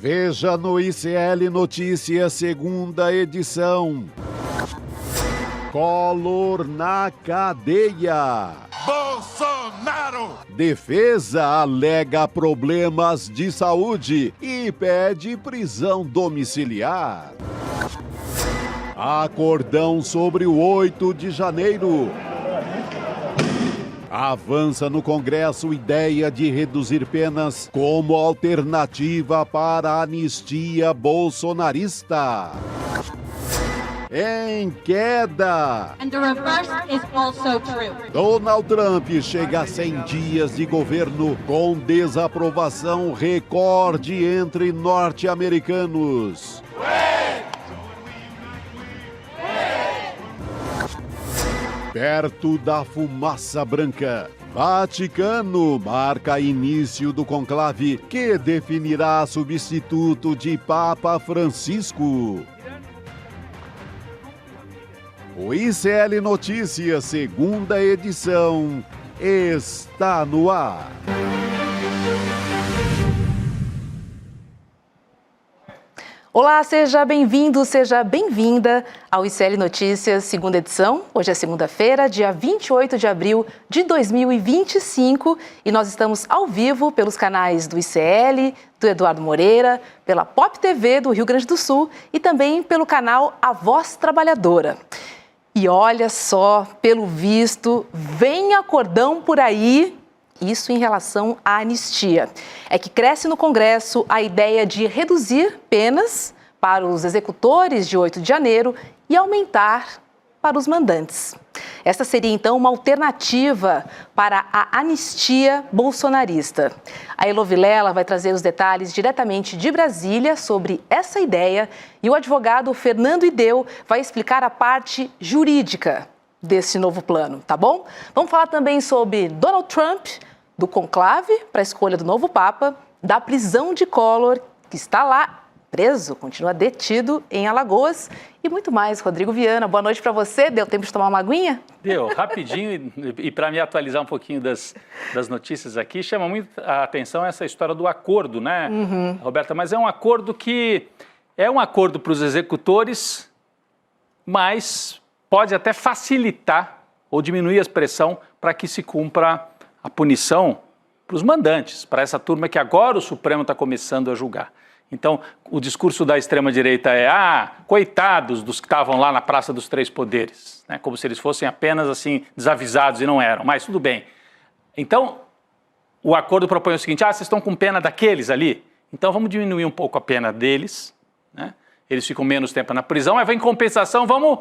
Veja no ICL Notícias, segunda edição. Collor na cadeia. Bolsonaro! Defesa alega problemas de saúde e pede prisão domiciliar. Acordão sobre o 8 de janeiro. Avança no Congresso ideia de reduzir penas como alternativa para a anistia bolsonarista. Em queda. And the reverse is also true. Donald Trump chega a 100 dias de governo com desaprovação recorde entre norte-americanos. Perto da fumaça branca, Vaticano marca início do conclave que definirá substituto de Papa Francisco. O ICL Notícias, segunda edição, está no ar. Olá, seja bem-vindo, seja bem-vinda ao ICL Notícias, segunda edição. Hoje é segunda-feira, dia 28 de abril de 2025 e nós estamos ao vivo pelos canais do ICL, do Eduardo Moreira, pela Pop TV do Rio Grande do Sul e também pelo canal A Voz Trabalhadora. E olha só, pelo visto, vem acordão por aí. Isso em relação à anistia. É que cresce no Congresso a ideia de reduzir penas para os executores de 8 de janeiro e aumentar para os mandantes. Esta seria, então, uma alternativa para a anistia bolsonarista. A Elo Vilela vai trazer os detalhes diretamente de Brasília sobre essa ideia e o advogado Fernando Ideu vai explicar a parte jurídica desse novo plano, tá bom? Vamos falar também sobre Donald Trump, do conclave para a escolha do novo Papa, da prisão de Collor, que está lá preso, continua detido em Alagoas e muito mais. Rodrigo Viana, boa noite para você. Deu tempo de tomar uma aguinha? Deu, rapidinho. E para me atualizar um pouquinho das notícias aqui, chama muito a atenção essa história do acordo, né, Roberta? Mas é um acordo que é um acordo para os executores, mas pode até facilitar ou diminuir a pressão para que se cumpra a punição para os mandantes, para essa turma que agora o Supremo está começando a julgar. Então, o discurso da extrema-direita é, coitados dos que estavam lá na Praça dos Três Poderes, né? Como se eles fossem apenas assim desavisados e não eram, mas tudo bem. Então, o acordo propõe o seguinte, vocês estão com pena daqueles ali? Então vamos diminuir um pouco a pena deles, né? Eles ficam menos tempo na prisão, mas em compensação vamos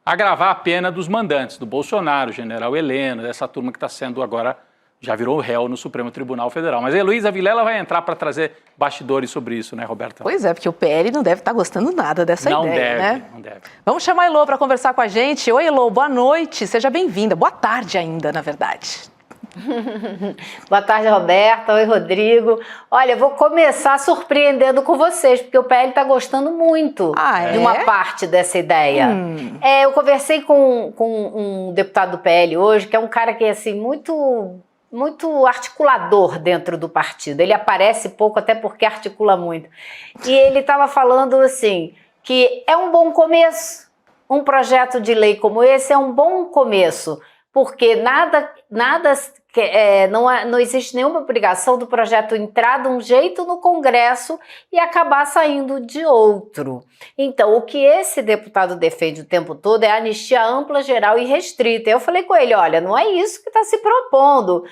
agravar a pena dos mandantes, do Bolsonaro, general Heleno, dessa turma que está sendo agora, já virou réu no Supremo Tribunal Federal. Mas a Heloísa Vilela vai entrar para trazer bastidores sobre isso, né, Roberta? Pois é, porque o PL não deve estar gostando nada dessa ideia, né? Não deve. Vamos chamar a Elô para conversar com a gente. Oi, Elô, boa noite, seja bem-vinda. Boa tarde ainda, na verdade. Boa tarde, Roberta. Oi, Rodrigo. Olha, eu vou começar surpreendendo com vocês, porque o PL está gostando muito de uma parte dessa ideia. Eu conversei com um deputado do PL hoje, que é um cara que é assim, muito articulador dentro do partido. Ele aparece pouco, até porque articula muito. E ele estava falando assim, que é um bom começo. Um projeto de lei como esse é um bom começo, porque não existe nenhuma obrigação do projeto entrar de um jeito no Congresso e acabar saindo de outro. Então, o que esse deputado defende o tempo todo é a anistia ampla, geral e restrita. Eu falei com ele, olha, não é isso que está se propondo.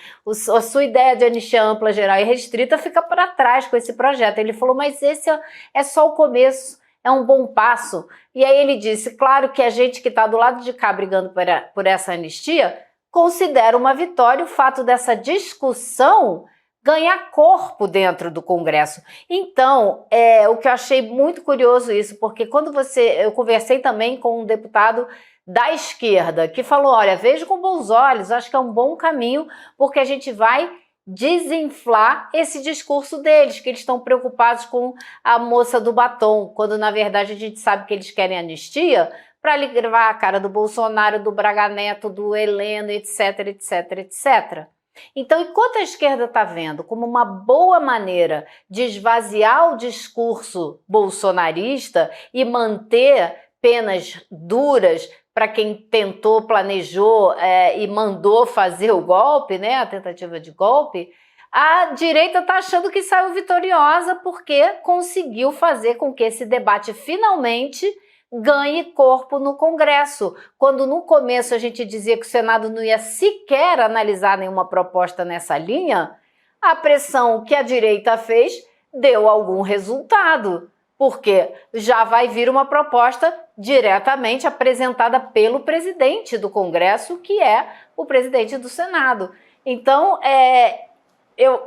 A sua ideia de anistia ampla, geral e restrita fica para trás com esse projeto. Ele falou, mas esse é só o começo. É um bom passo. E aí ele disse, claro que a gente que está do lado de cá brigando por essa anistia considera uma vitória o fato dessa discussão ganhar corpo dentro do Congresso. Então, o que eu achei muito curioso isso, porque eu conversei também com um deputado da esquerda que falou, olha, vejo com bons olhos, acho que é um bom caminho, porque a gente vai desinflar esse discurso deles, que eles estão preocupados com a moça do batom, quando na verdade a gente sabe que eles querem anistia para livrar a cara do Bolsonaro, do Braga Neto, do Heleno, etc, etc, etc. Então, enquanto a esquerda está vendo como uma boa maneira de esvaziar o discurso bolsonarista e manter penas duras para quem tentou, planejou e mandou fazer o golpe, né, a tentativa de golpe, a direita está achando que saiu vitoriosa porque conseguiu fazer com que esse debate finalmente ganhe corpo no Congresso. Quando no começo a gente dizia que o Senado não ia sequer analisar nenhuma proposta nessa linha, a pressão que a direita fez deu algum resultado, porque já vai vir uma proposta diretamente apresentada pelo presidente do Congresso, que é o presidente do Senado. Então,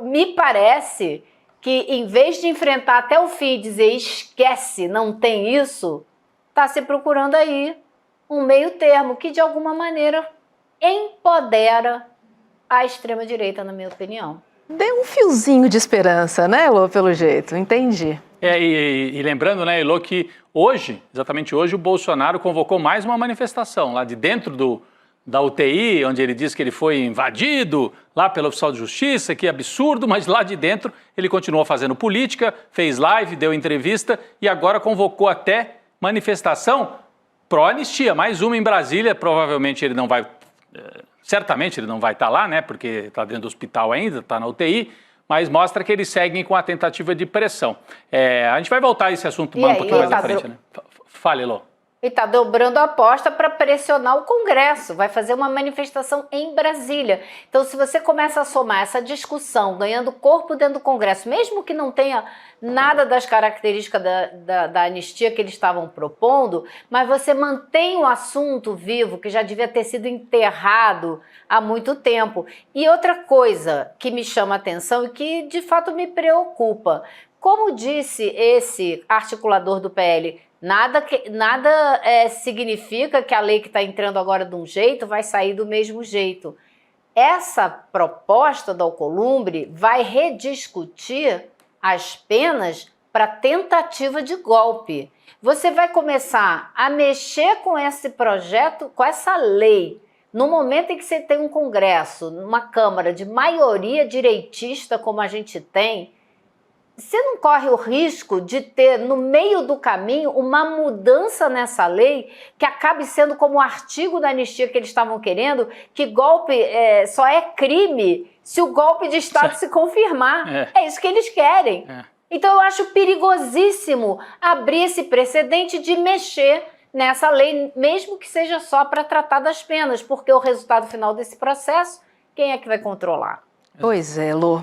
me parece que, em vez de enfrentar até o fim e dizer esquece, não tem isso, está se procurando aí um meio termo que, de alguma maneira, empodera a extrema-direita, na minha opinião. Deu um fiozinho de esperança, né, Elô, pelo jeito, entendi. E lembrando, né, Elô, que hoje, exatamente hoje, o Bolsonaro convocou mais uma manifestação lá de dentro da UTI, onde ele disse que ele foi invadido lá pelo oficial de justiça, que absurdo, mas lá de dentro ele continuou fazendo política, fez live, deu entrevista e agora convocou até manifestação pró-anistia, mais uma em Brasília. Provavelmente ele não vai, certamente ele não vai estar lá, né, porque está dentro do hospital ainda, está na UTI, mas mostra que eles seguem com a tentativa de pressão. A gente vai voltar a esse assunto um pouquinho mais à frente, né? Fale, Elô. E está dobrando a aposta para pressionar o Congresso, vai fazer uma manifestação em Brasília. Então, se você começa a somar essa discussão, ganhando corpo dentro do Congresso, mesmo que não tenha nada das características da anistia que eles estavam propondo, mas você mantém o assunto vivo, que já devia ter sido enterrado há muito tempo. E outra coisa que me chama a atenção e que, de fato, me preocupa, como disse esse articulador do PL, nada significa que a lei que está entrando agora de um jeito vai sair do mesmo jeito. Essa proposta do Alcolumbre vai rediscutir as penas para tentativa de golpe. Você vai começar a mexer com esse projeto, com essa lei, no momento em que você tem um Congresso, uma Câmara de maioria direitista como a gente tem. Você não corre o risco de ter, no meio do caminho, uma mudança nessa lei que acabe sendo como o artigo da anistia que eles estavam querendo, que golpe só é crime se o golpe de Estado se confirmar. É isso que eles querem. Então eu acho perigosíssimo abrir esse precedente de mexer nessa lei, mesmo que seja só para tratar das penas, porque o resultado final desse processo, quem é que vai controlar? Pois é, Lô.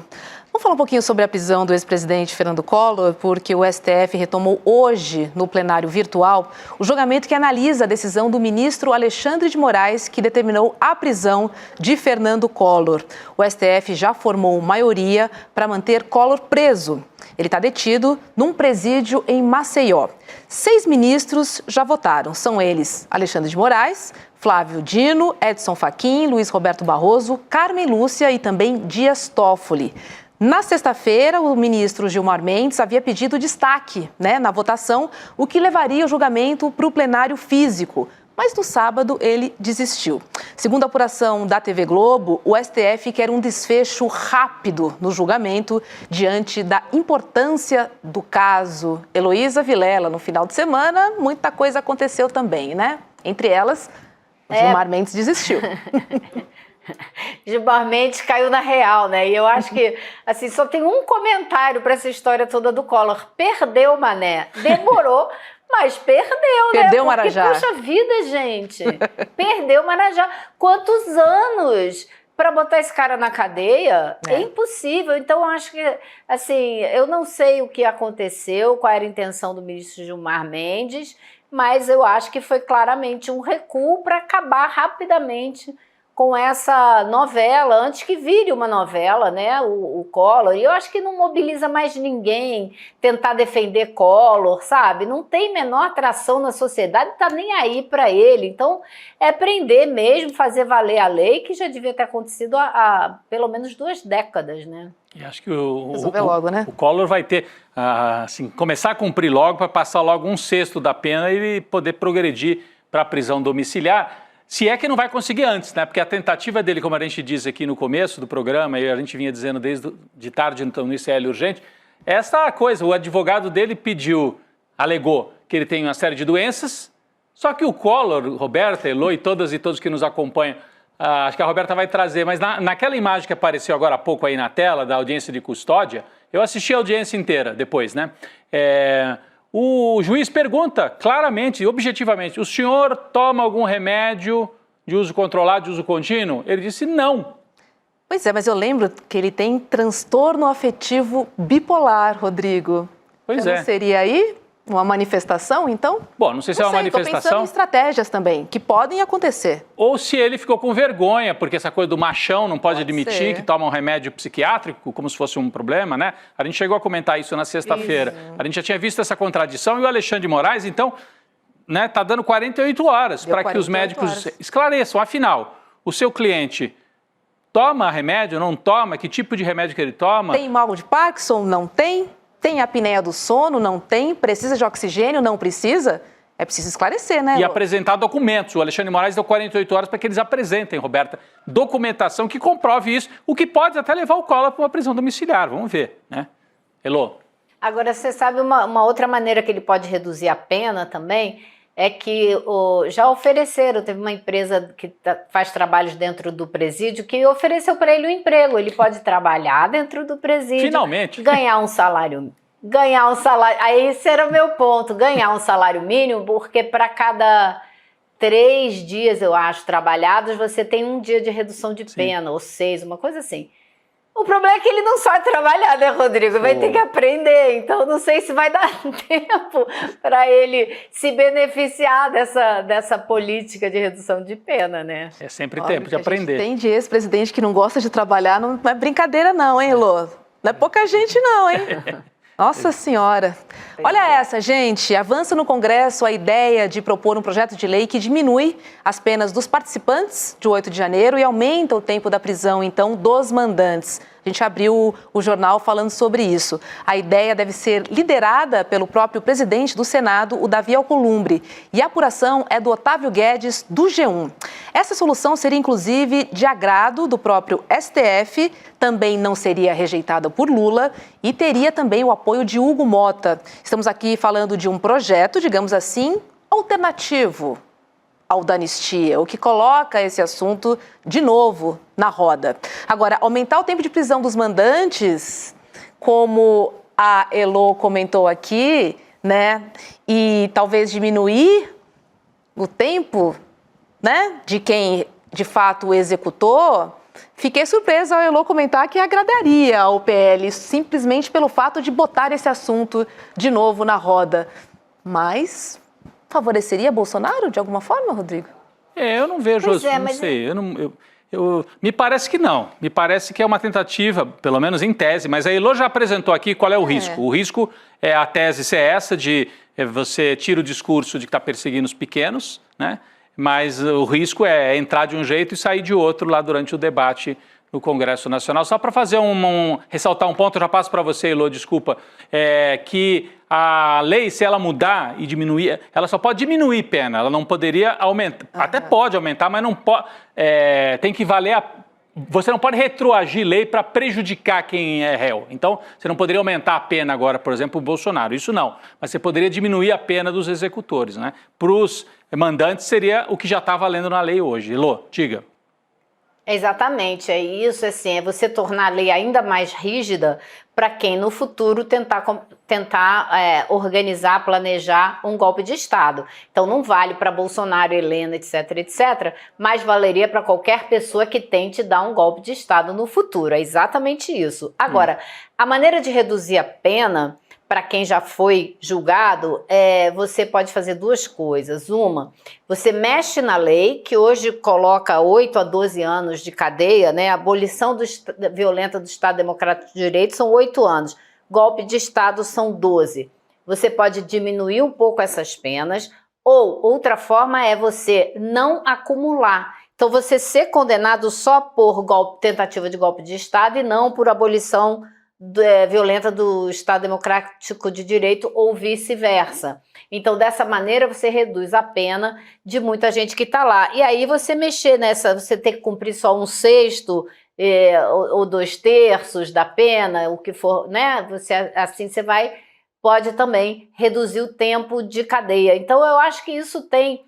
Vamos falar um pouquinho sobre a prisão do ex-presidente Fernando Collor, porque o STF retomou hoje, no plenário virtual, o julgamento que analisa a decisão do ministro Alexandre de Moraes, que determinou a prisão de Fernando Collor. O STF já formou maioria para manter Collor preso. Ele está detido num presídio em Maceió. 6 ministros já votaram. São eles Alexandre de Moraes, Flávio Dino, Edson Fachin, Luiz Roberto Barroso, Carmen Lúcia e também Dias Toffoli. Na sexta-feira, o ministro Gilmar Mendes havia pedido destaque na votação, o que levaria o julgamento para o plenário físico. Mas no sábado ele desistiu. Segundo a apuração da TV Globo, o STF quer um desfecho rápido no julgamento diante da importância do caso. Heloísa Vilela, no final de semana, muita coisa aconteceu também, né? Entre elas, o Gilmar Mendes desistiu. Gilmar Mendes caiu na real, né? E eu acho que, assim, só tem um comentário para essa história toda do Collor. Perdeu, mané. Demorou, mas perdeu, né? Perdeu o Marajá. Puxa vida, gente. Perdeu o Marajá. Quantos anos para botar esse cara na cadeia? É impossível. Então, eu acho que, assim, eu não sei o que aconteceu, qual era a intenção do ministro Gilmar Mendes, mas eu acho que foi claramente um recuo para acabar rapidamente com essa novela, antes que vire uma novela, né, o Collor, e eu acho que não mobiliza mais ninguém tentar defender Collor, sabe? Não tem menor atração na sociedade, tá nem aí para ele. Então, é prender mesmo, fazer valer a lei, que já devia ter acontecido há pelo menos 2 décadas, né? E acho que o Collor vai ter, assim, começar a cumprir logo, para passar logo 1/6 da pena e poder progredir para a prisão domiciliar. Se é que não vai conseguir antes, né? Porque a tentativa dele, como a gente diz aqui no começo do programa, e a gente vinha dizendo desde de tarde, então, no ICL urgente, essa coisa, o advogado dele alegou que ele tem uma série de doenças, só que o Collor, Roberta, Elô e todos que nos acompanham, acho que a Roberta vai trazer, mas naquela imagem que apareceu agora há pouco aí na tela, da audiência de custódia, eu assisti a audiência inteira depois, né? O juiz pergunta claramente, objetivamente, o senhor toma algum remédio de uso controlado, de uso contínuo? Ele disse não. Pois é, mas eu lembro que ele tem transtorno afetivo bipolar, Rodrigo. Pois Não é. seria aí uma manifestação, então? Bom, não sei se é uma manifestação. Estou pensando em estratégias também, que podem acontecer. Ou se ele ficou com vergonha, porque essa coisa do machão não pode admitir ser. que toma um remédio psiquiátrico, como se fosse um problema, né? A gente chegou a comentar isso na sexta-feira. A gente já tinha visto essa contradição e o Alexandre de Moraes, então, né, tá dando 48 horas para que os médicos esclareçam. Afinal, o seu cliente toma remédio, não toma? Que tipo de remédio que ele toma? Tem mal de Parkinson? Não tem? Tem apneia do sono? Não tem? Precisa de oxigênio? Não precisa? É preciso esclarecer, né? E apresentar documentos. O Alexandre de Moraes deu 48 horas para que eles apresentem, Roberta, documentação que comprove isso, o que pode até levar o Collor para uma prisão domiciliar. Vamos ver, né? Elô? Agora, você sabe uma outra maneira que ele pode reduzir a pena também? É que já ofereceram, teve uma empresa que faz trabalhos dentro do presídio que ofereceu para ele um emprego. Ele pode trabalhar dentro do presídio. Finalmente. Ganhar um salário. Aí esse era o meu ponto, ganhar um salário mínimo, porque para cada 3 dias, eu acho, trabalhados, você tem 1 dia de redução de pena, ou 6, uma coisa assim. O problema é que ele não sabe trabalhar, né, Rodrigo? Vai ter que aprender, então não sei se vai dar tempo para ele se beneficiar dessa política de redução de pena, né? É sempre tempo de aprender. Tem de ex-presidente que não gosta de trabalhar, não é brincadeira não, hein, Elô? Não é pouca gente não, hein? Nossa Senhora. Olha essa, gente. Avança no Congresso a ideia de propor um projeto de lei que diminui as penas dos participantes de 8 de janeiro e aumenta o tempo da prisão, então, dos mandantes. A gente abriu o jornal falando sobre isso. A ideia deve ser liderada pelo próprio presidente do Senado, o Davi Alcolumbre. E a apuração é do Otávio Guedes, do G1. Essa solução seria, inclusive, de agrado do próprio STF, também não seria rejeitada por Lula e teria também o apoio de Hugo Mota. Estamos aqui falando de um projeto, digamos assim, alternativo ao da anistia, o que coloca esse assunto de novo na roda. Agora, aumentar o tempo de prisão dos mandantes, como a Elô comentou aqui, né, e talvez diminuir o tempo, né, de quem de fato o executou. Fiquei surpresa ao Elô comentar que agradaria ao PL, simplesmente pelo fato de botar esse assunto de novo na roda. Mas favoreceria Bolsonaro de alguma forma, Rodrigo? Eu não vejo, não sei, me parece que não. Me parece que é uma tentativa, pelo menos em tese, mas a Elô já apresentou aqui qual é o risco. O risco é a tese ser essa de você tira o discurso de que está perseguindo os pequenos, né? Mas o risco é entrar de um jeito e sair de outro lá durante o debate no Congresso Nacional. Só para fazer ressaltar um ponto, eu já passo para você, Elô, desculpa, que a lei, se ela mudar e diminuir, ela só pode diminuir pena, ela não poderia aumentar, até pode aumentar, mas não pode, tem que valer você não pode retroagir lei para prejudicar quem é réu. Então, você não poderia aumentar a pena agora, por exemplo, o Bolsonaro, isso não. Mas você poderia diminuir a pena dos executores, né? Para os mandantes seria o que já está valendo na lei hoje. Elô, diga. Exatamente, é isso, assim, é você tornar a lei ainda mais rígida para quem no futuro tentar organizar, planejar um golpe de Estado. Então não vale para Bolsonaro, Helena, etc, mas valeria para qualquer pessoa que tente dar um golpe de Estado no futuro, é exatamente isso. Agora, a maneira de reduzir a pena para quem já foi julgado, você pode fazer 2 coisas. Uma, você mexe na lei, que hoje coloca 8 a 12 anos de cadeia, né? A abolição violenta do Estado Democrático de Direito são 8 anos. Golpe de Estado são 12. Você pode diminuir um pouco essas penas, ou outra forma é você não acumular. Então, você ser condenado só por tentativa de golpe de Estado e não por abolição violenta do Estado Democrático de Direito ou vice-versa. Então, dessa maneira, você reduz a pena de muita gente que está lá. E aí você mexer nessa, você ter que cumprir só 1/6 ou 2/3 da pena, o que for, né? Assim você pode também reduzir o tempo de cadeia. Então, eu acho que isso tem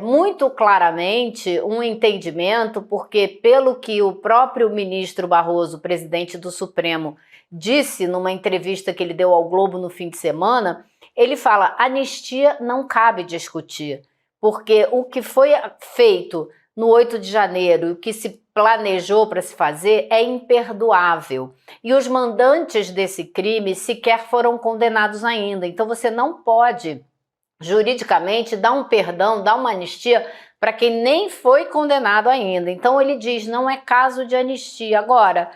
muito claramente um entendimento, porque pelo que o próprio ministro Barroso, presidente do Supremo, disse numa entrevista que ele deu ao Globo no fim de semana, ele fala: anistia não cabe discutir, porque o que foi feito no 8 de janeiro, o que se planejou para se fazer é imperdoável. E os mandantes desse crime sequer foram condenados ainda. Então você não pode, juridicamente, dar um perdão, dar uma anistia para quem nem foi condenado ainda. Então ele diz: não é caso de anistia. Agora,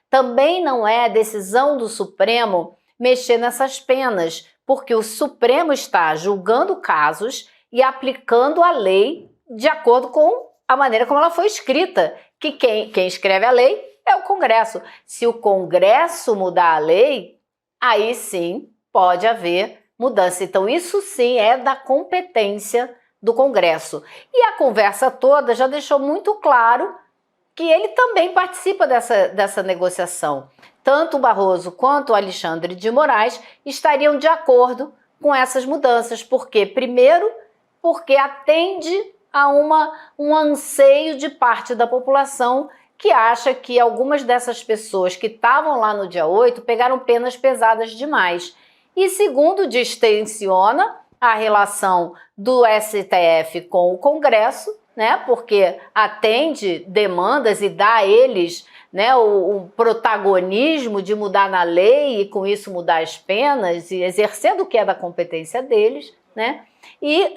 também não é decisão do Supremo mexer nessas penas, porque o Supremo está julgando casos e aplicando a lei de acordo com a maneira como ela foi escrita, que quem escreve a lei é o Congresso. Se o Congresso mudar a lei, aí sim pode haver mudança. Então isso sim é da competência do Congresso. E a conversa toda já deixou muito claro que ele também participa dessa negociação. Tanto o Barroso quanto o Alexandre de Moraes estariam de acordo com essas mudanças. Por quê? Primeiro, porque atende a um anseio de parte da população que acha que algumas dessas pessoas que estavam lá no dia 8 pegaram penas pesadas demais. E segundo, distensiona a relação do STF com o Congresso, né, porque atende demandas e dá a eles, né, o protagonismo de mudar na lei e com isso mudar as penas e exercendo o que é da competência deles, né, e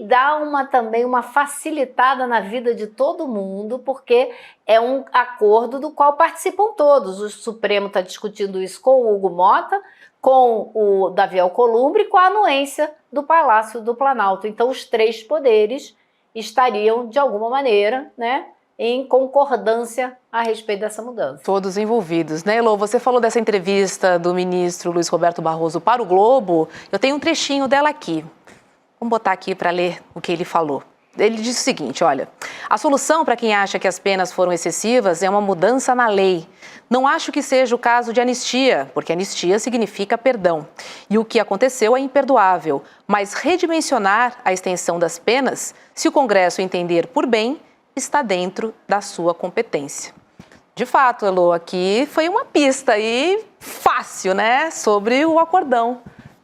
dá também uma facilitada na vida de todo mundo, porque é um acordo do qual participam todos. O Supremo está discutindo isso com o Hugo Mota, com o Davi Alcolumbre e com a anuência do Palácio do Planalto. Então os três poderes estariam, de alguma maneira, né, em concordância a respeito dessa mudança. Todos envolvidos, né, Elô? Você falou dessa entrevista do ministro Luiz Roberto Barroso para o Globo. Eu tenho um trechinho dela aqui. Vamos botar aqui para ler o que ele falou. Ele disse o seguinte: olha, a solução para quem acha que as penas foram excessivas é uma mudança na lei. Não acho que seja o caso de anistia, porque anistia significa perdão. E o que aconteceu é imperdoável. Mas redimensionar a extensão das penas, se o Congresso entender por bem, está dentro da sua competência. De fato, Elô, aqui foi uma pista aí fácil, né, sobre o acordão,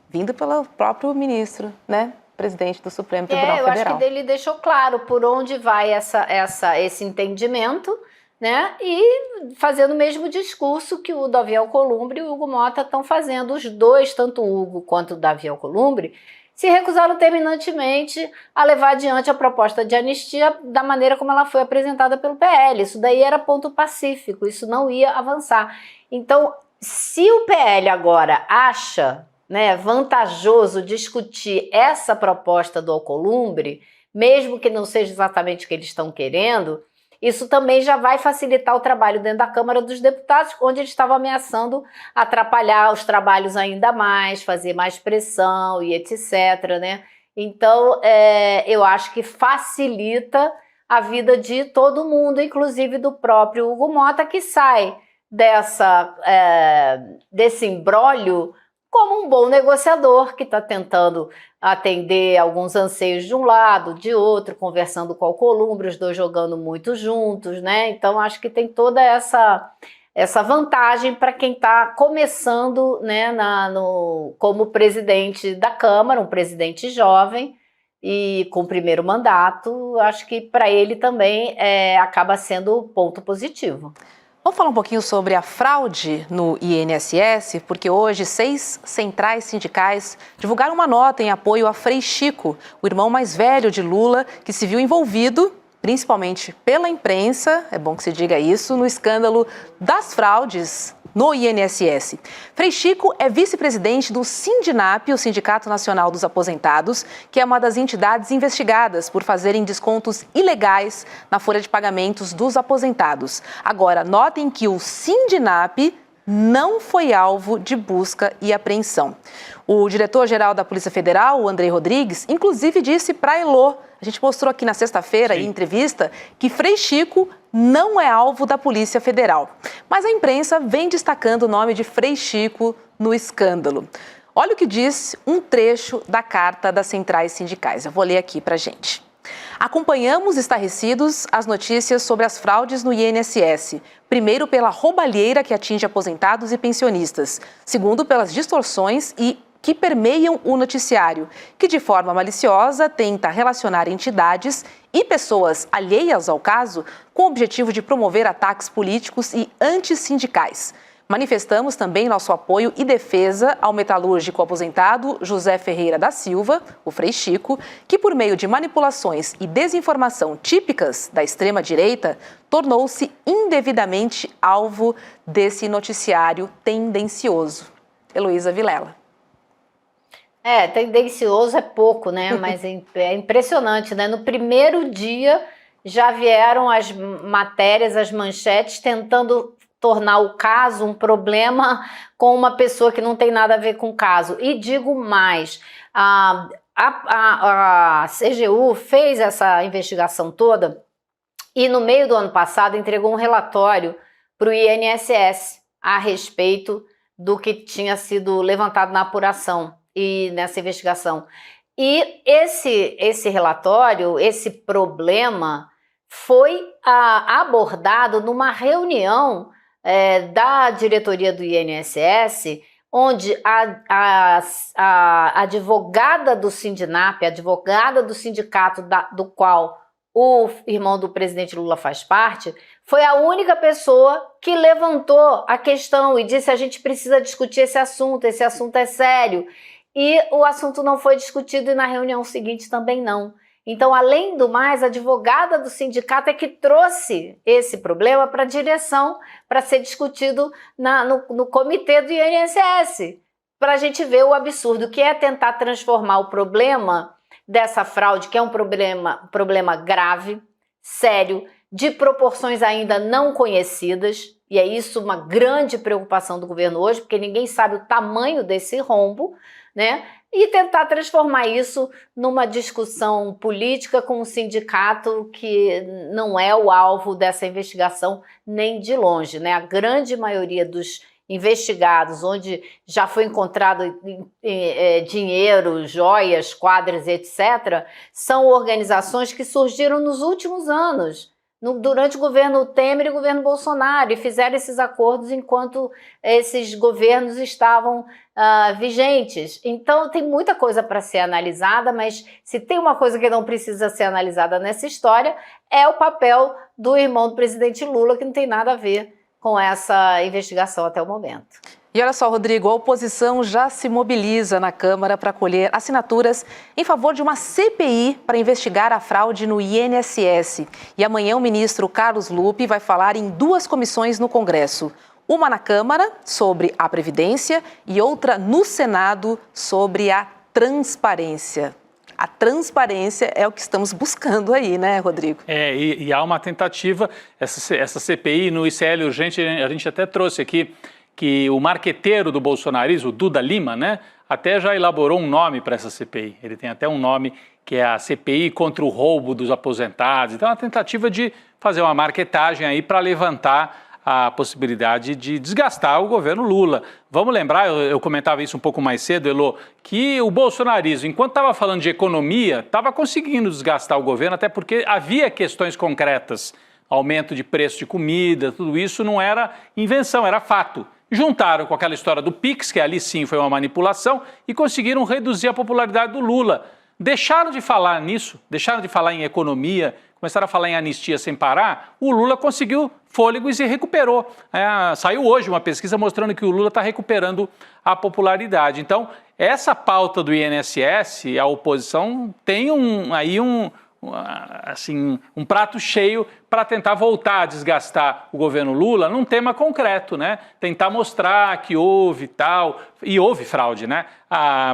vindo pelo próprio ministro, né? Presidente do Supremo Tribunal Federal. Eu acho que ele deixou claro por onde vai esse entendimento, né? E fazendo o mesmo discurso que o Davi Alcolumbre e o Hugo Mota estão fazendo. Os dois, tanto o Hugo quanto o Davi Alcolumbre, se recusaram terminantemente a levar adiante a proposta de anistia da maneira como ela foi apresentada pelo PL. Isso daí era ponto pacífico, isso não ia avançar. Então, se o PL agora acha, né, vantajoso discutir essa proposta do Alcolumbre, mesmo que não seja exatamente o que eles estão querendo, isso também já vai facilitar o trabalho dentro da Câmara dos Deputados, onde eles estavam ameaçando atrapalhar os trabalhos ainda mais, fazer mais pressão e etc, né? Então, eu acho que facilita a vida de todo mundo, inclusive do próprio Hugo Mota, que sai desse imbróglio como um bom negociador que está tentando atender alguns anseios de um lado, de outro, conversando com o Alcolumbre, os dois jogando muito juntos, né? Então acho que tem toda essa vantagem para quem está começando, né, como presidente da Câmara, um presidente jovem e com o primeiro mandato. Acho que para ele também acaba sendo ponto positivo. Vamos falar um pouquinho sobre a fraude no INSS, porque hoje 6 centrais sindicais divulgaram uma nota em apoio a Frei Chico, o irmão mais velho de Lula, que se viu envolvido, principalmente pela imprensa, é bom que se diga isso, no escândalo das fraudes no INSS. Frei Chico é vice-presidente do Sindinap, o Sindicato Nacional dos Aposentados, que é uma das entidades investigadas por fazerem descontos ilegais na folha de pagamentos dos aposentados. Agora, notem que o Sindinap não foi alvo de busca e apreensão. O diretor-geral da Polícia Federal, o Andrei Rodrigues, inclusive disse para a Elô, a gente mostrou aqui na sexta-feira, em entrevista, que Frei Chico não é alvo da Polícia Federal. Mas a imprensa vem destacando o nome de Frei Chico no escândalo. Olha o que diz um trecho da carta das centrais sindicais. Eu vou ler aqui para a gente. Acompanhamos estarrecidos as notícias sobre as fraudes no INSS. Primeiro, pela roubalheira que atinge aposentados e pensionistas. Segundo, pelas distorções que permeiam o noticiário, que de forma maliciosa tenta relacionar entidades e pessoas alheias ao caso com o objetivo de promover ataques políticos e antissindicais. Manifestamos também nosso apoio e defesa ao metalúrgico aposentado José Ferreira da Silva, o Frei Chico, que por meio de manipulações e desinformação típicas da extrema-direita, tornou-se indevidamente alvo desse noticiário tendencioso. Heloísa Vilela. Tendencioso é pouco, né? Mas é impressionante, né? No primeiro dia já vieram as matérias, as manchetes, tentando tornar o caso um problema com uma pessoa que não tem nada a ver com o caso. E digo mais, a CGU fez essa investigação toda e no meio do ano passado entregou um relatório para o INSS a respeito do que tinha sido levantado na apuração e nessa investigação. E esse relatório, esse problema, foi abordado numa reunião da diretoria do INSS, onde a advogada do Sindinap, a advogada do sindicato do qual o irmão do presidente Lula faz parte, foi a única pessoa que levantou a questão e disse: a gente precisa discutir esse assunto é sério. E o assunto não foi discutido e na reunião seguinte também não. Então, além do mais, a advogada do sindicato é que trouxe esse problema para a direção, para ser discutido no comitê do INSS, para a gente ver o absurdo que é tentar transformar o problema dessa fraude, que é um problema grave, sério, de proporções ainda não conhecidas, e é isso uma grande preocupação do governo hoje, porque ninguém sabe o tamanho desse rombo, né? E tentar transformar isso numa discussão política com um sindicato que não é o alvo dessa investigação nem de longe, né? A grande maioria dos investigados, onde já foi encontrado dinheiro, joias, quadras, etc., são organizações que surgiram nos últimos anos, durante o governo Temer e o governo Bolsonaro, e fizeram esses acordos enquanto esses governos estavam vigentes. Então tem muita coisa para ser analisada, mas se tem uma coisa que não precisa ser analisada nessa história, é o papel do irmão do presidente Lula, que não tem nada a ver com essa investigação até o momento. E olha só, Rodrigo, a oposição já se mobiliza na Câmara para colher assinaturas em favor de uma CPI para investigar a fraude no INSS. E amanhã o ministro Carlos Lupe vai falar em duas comissões no Congresso. Uma na Câmara, sobre a Previdência, e outra no Senado, sobre a transparência. A transparência é o que estamos buscando aí, né, Rodrigo? E há uma tentativa, essa CPI no ICL urgente, a gente até trouxe aqui, que o marqueteiro do bolsonarismo, o Duda Lima, né, até já elaborou um nome para essa CPI. Ele tem até um nome que é a CPI contra o roubo dos aposentados. Então é uma tentativa de fazer uma marketagem aí para levantar a possibilidade de desgastar o governo Lula. Vamos lembrar, eu comentava isso um pouco mais cedo, Elô, que o bolsonarismo, enquanto estava falando de economia, estava conseguindo desgastar o governo, até porque havia questões concretas. Aumento de preço de comida, tudo isso não era invenção, era fato. Juntaram com aquela história do Pix, que ali sim foi uma manipulação, e conseguiram reduzir a popularidade do Lula. Deixaram de falar nisso, deixaram de falar em economia, começaram a falar em anistia sem parar, o Lula conseguiu fôlego e se recuperou. Saiu hoje uma pesquisa mostrando que o Lula está recuperando a popularidade. Então, essa pauta do INSS, a oposição tem aí assim, um prato cheio para tentar voltar a desgastar o governo Lula num tema concreto, né? Tentar mostrar que houve tal, e houve fraude, né?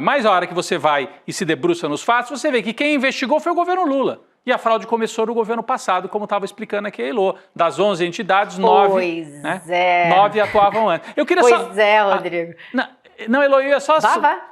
Mas a hora que você vai e se debruça nos fatos, você vê que quem investigou foi o governo Lula. E a fraude começou no governo passado, como estava explicando aqui a Elô. Das 11 entidades, 9, né? 9 atuavam antes. Eu queria Rodrigo. Não, Elô, eu ia só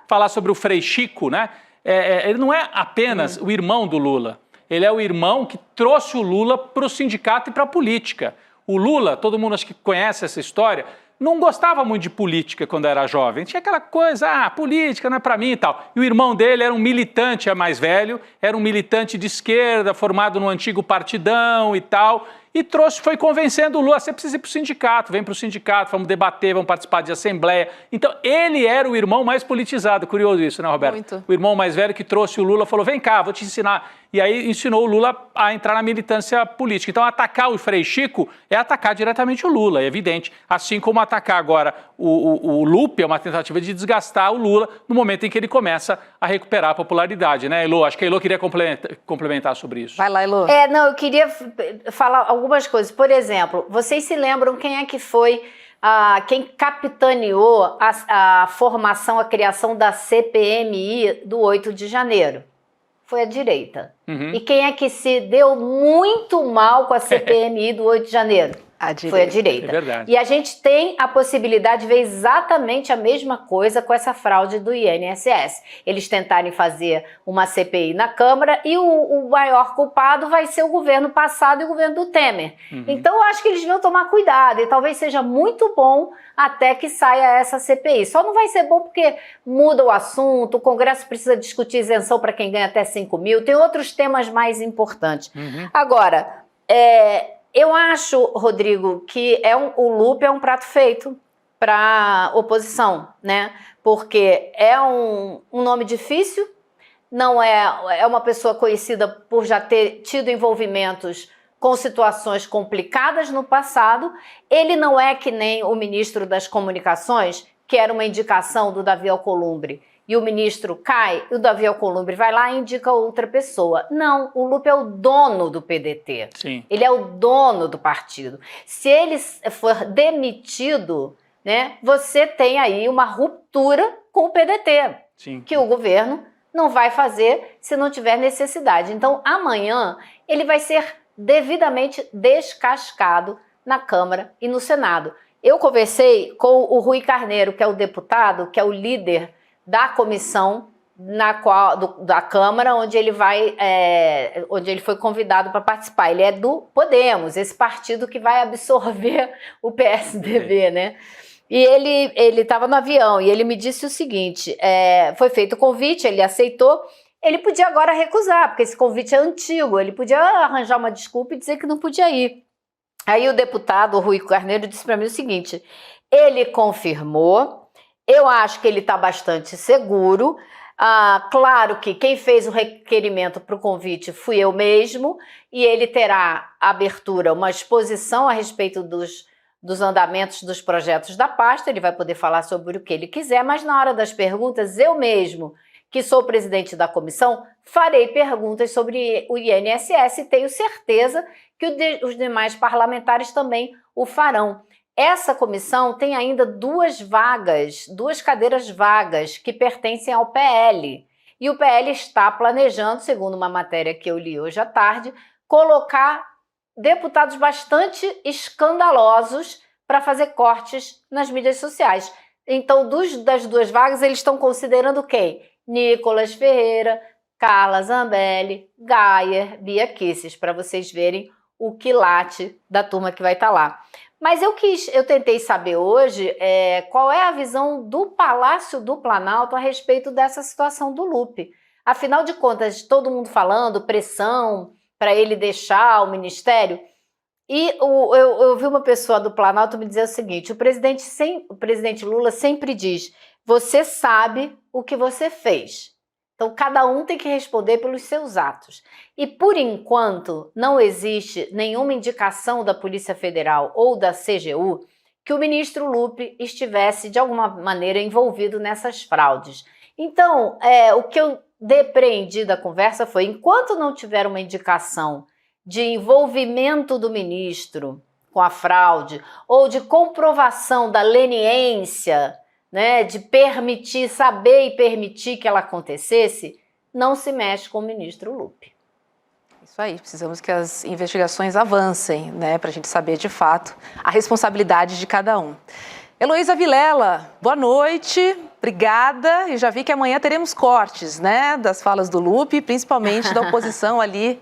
falar sobre o Frei Chico, né? Ele não é apenas o irmão do Lula. Ele é o irmão que trouxe o Lula para o sindicato e para a política. O Lula, todo mundo acho que conhece essa história, não gostava muito de política quando era jovem. Tinha aquela coisa, política não é para mim e tal. E o irmão dele era um militante mais velho, era um militante de esquerda, formado no antigo Partidão e tal. E foi convencendo o Lula, você precisa ir para o sindicato, vem para o sindicato, vamos debater, vamos participar de assembleia. Então, ele era o irmão mais politizado, curioso isso, né, Roberto? Muito. O irmão mais velho que trouxe o Lula, falou, vem cá, vou te ensinar. E aí ensinou o Lula a entrar na militância política. Então, atacar o Frei Chico é atacar diretamente o Lula, é evidente. Assim como atacar agora o Lupe é uma tentativa de desgastar o Lula no momento em que ele começa a recuperar a popularidade, né, Elô? Acho que a Elô queria complementar sobre isso. Vai lá, Elô. Eu queria falar algumas coisas. Por exemplo, vocês se lembram quem é que foi quem capitaneou a formação, a criação da CPMI do 8 de janeiro? Foi a direita. E quem é que se deu muito mal com a CPMI do 8 de janeiro? Foi a direita. É verdade. E a gente tem a possibilidade de ver exatamente a mesma coisa com essa fraude do INSS. Eles tentarem fazer uma CPI na Câmara e o maior culpado vai ser o governo passado e o governo do Temer. Então eu acho que eles deviam tomar cuidado e talvez seja muito bom até que saia essa CPI. Só não vai ser bom porque muda o assunto, o Congresso precisa discutir isenção para quem ganha até 5 mil, tem outros temas mais importantes. Agora, eu acho, Rodrigo, que o Lupe é um prato feito para a oposição, né? Porque é um nome difícil, não é uma pessoa conhecida por já ter tido envolvimentos com situações complicadas no passado. Ele não é que nem o ministro das Comunicações, que era uma indicação do Davi Alcolumbre, e o ministro cai, e o Davi Alcolumbre vai lá e indica outra pessoa. Não, o Lupe é o dono do PDT. Sim. Ele é o dono do partido. Se ele for demitido, né, você tem aí uma ruptura com o PDT, Sim. que o governo não vai fazer se não tiver necessidade. Então, amanhã, ele vai ser devidamente descascado na Câmara e no Senado. Eu conversei com o Rui Carneiro, que é o deputado, que é o líder da comissão da Câmara, onde ele foi convidado para participar. Ele é do Podemos, esse partido que vai absorver o PSDB, né? E ele estava no avião e ele me disse o seguinte, foi feito o convite, ele aceitou, ele podia agora recusar, porque esse convite é antigo, ele podia arranjar uma desculpa e dizer que não podia ir. Aí o deputado, o Rui Carneiro, disse para mim o seguinte, ele confirmou, eu acho que ele está bastante seguro. Claro que quem fez o requerimento para o convite fui eu mesmo, e ele terá abertura, uma exposição a respeito dos andamentos dos projetos da pasta, ele vai poder falar sobre o que ele quiser, mas na hora das perguntas, eu mesmo, que sou presidente da comissão, farei perguntas sobre o INSS e tenho certeza que os demais parlamentares também o farão. Essa comissão tem ainda duas cadeiras vagas que pertencem ao PL. E o PL está planejando, segundo uma matéria que eu li hoje à tarde, colocar deputados bastante escandalosos para fazer cortes nas mídias sociais. Então, das duas vagas, eles estão considerando quem? Nicolas Ferreira, Carla Zambelli, Gayer, Bia Kicis, para vocês verem o quilate da turma que vai estar lá. Mas eu tentei saber hoje qual é a visão do Palácio do Planalto a respeito dessa situação do Lupe. Afinal de contas, todo mundo falando, pressão para ele deixar o ministério. E eu vi uma pessoa do Planalto me dizer o seguinte, o presidente Lula sempre diz, você sabe o que você fez. Então, cada um tem que responder pelos seus atos. E, por enquanto, não existe nenhuma indicação da Polícia Federal ou da CGU que o ministro Lupe estivesse, de alguma maneira, envolvido nessas fraudes. Então, o que eu depreendi da conversa foi, enquanto não tiver uma indicação de envolvimento do ministro com a fraude, ou de comprovação da leniência, né, de permitir, saber e permitir que ela acontecesse, não se mexe com o ministro Lupe. Isso aí, precisamos que as investigações avancem, né, para a gente saber de fato a responsabilidade de cada um. Heloísa Vilela, boa noite, obrigada. E já vi que amanhã teremos cortes, né, das falas do Lupe, principalmente da oposição ali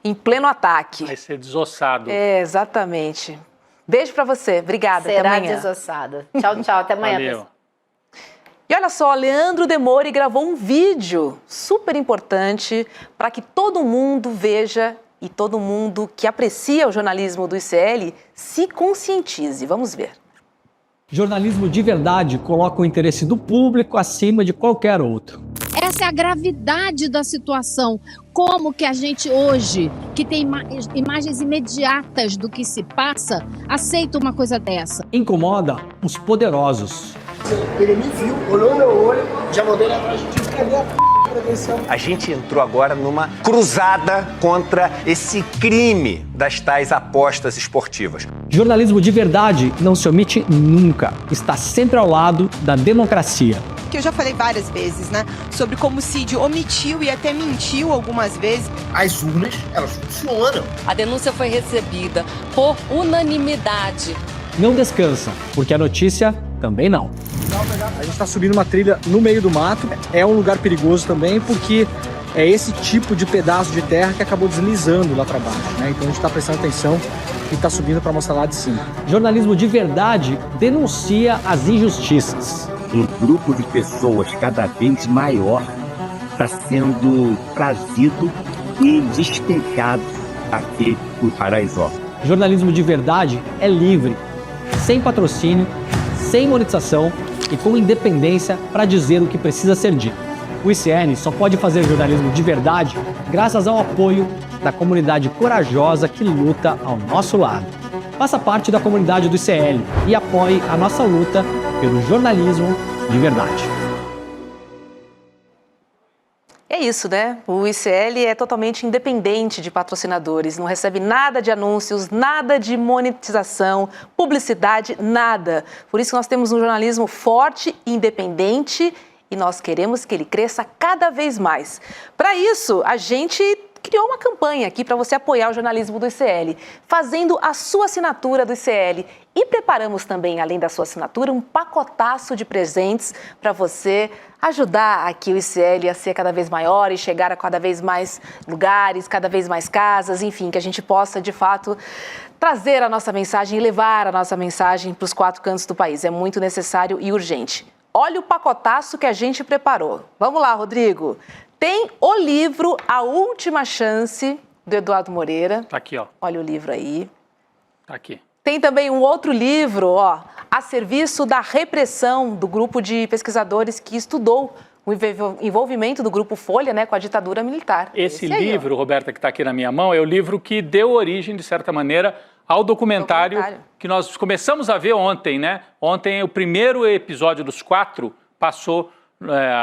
em pleno ataque. Vai ser desossado. É, exatamente. Beijo para você, obrigada. Será até amanhã. desossada. Tchau, tchau, até amanhã. Valeu. Pessoal. E olha só, Leandro Demore gravou um vídeo super importante para que todo mundo veja e todo mundo que aprecia o jornalismo do ICL se conscientize. Vamos ver. Jornalismo de verdade coloca o interesse do público acima de qualquer outro. Essa é a gravidade da situação. Como que a gente hoje, que tem imagens imediatas do que se passa, aceita uma coisa dessa? Incomoda os poderosos. Ele me viu, olhou no meu olho, já mandou ele atrás de ti, cadê a credencial? A gente entrou agora numa cruzada contra esse crime das tais apostas esportivas. Jornalismo de verdade não se omite nunca. Está sempre ao lado da democracia. Que eu já falei várias vezes, né? Sobre como o Cid omitiu e até mentiu algumas vezes. As urnas, elas funcionam. A denúncia foi recebida por unanimidade. Não descansa, porque a notícia também não. A gente está subindo uma trilha no meio do mato. É um lugar perigoso também, porque é esse tipo de pedaço de terra que acabou deslizando lá para baixo, né? Então a gente está prestando atenção e está subindo para mostrar lá de cima. Jornalismo de verdade denuncia as injustiças. Um grupo de pessoas cada vez maior está sendo trazido e despejado aqui por Paraisópolis. Jornalismo de verdade é livre, sem patrocínio, sem monetização e com independência para dizer o que precisa ser dito. O ICL só pode fazer jornalismo de verdade graças ao apoio da comunidade corajosa que luta ao nosso lado. Faça parte da comunidade do ICL e apoie a nossa luta pelo jornalismo de verdade. É isso, né? O ICL é totalmente independente de patrocinadores, não recebe nada de anúncios, nada de monetização, publicidade, nada. Por isso que nós temos um jornalismo forte, independente e nós queremos que ele cresça cada vez mais. Para isso, a gente criou uma campanha aqui para você apoiar o jornalismo do ICL, fazendo a sua assinatura do ICL. E preparamos também, além da sua assinatura, um pacotaço de presentes para você ajudar aqui o ICL a ser cada vez maior e chegar a cada vez mais lugares, cada vez mais casas, enfim, que a gente possa, de fato, trazer a nossa mensagem e levar a nossa mensagem para os 4 cantos do país. É muito necessário e urgente. Olha o pacotaço que a gente preparou. Vamos lá, Rodrigo. Tem o livro A Última Chance, do Eduardo Moreira. Tá aqui, ó. Olha o livro aí. Tá aqui. Tem também um outro livro, ó, A Serviço da Repressão, do grupo de pesquisadores que estudou o envolvimento do Grupo Folha, né, com a ditadura militar. Esse livro, Roberta, que está aqui na minha mão, é o livro que deu origem, de certa maneira, ao documentário que nós começamos a ver ontem, né? Ontem, o primeiro episódio dos 4 passou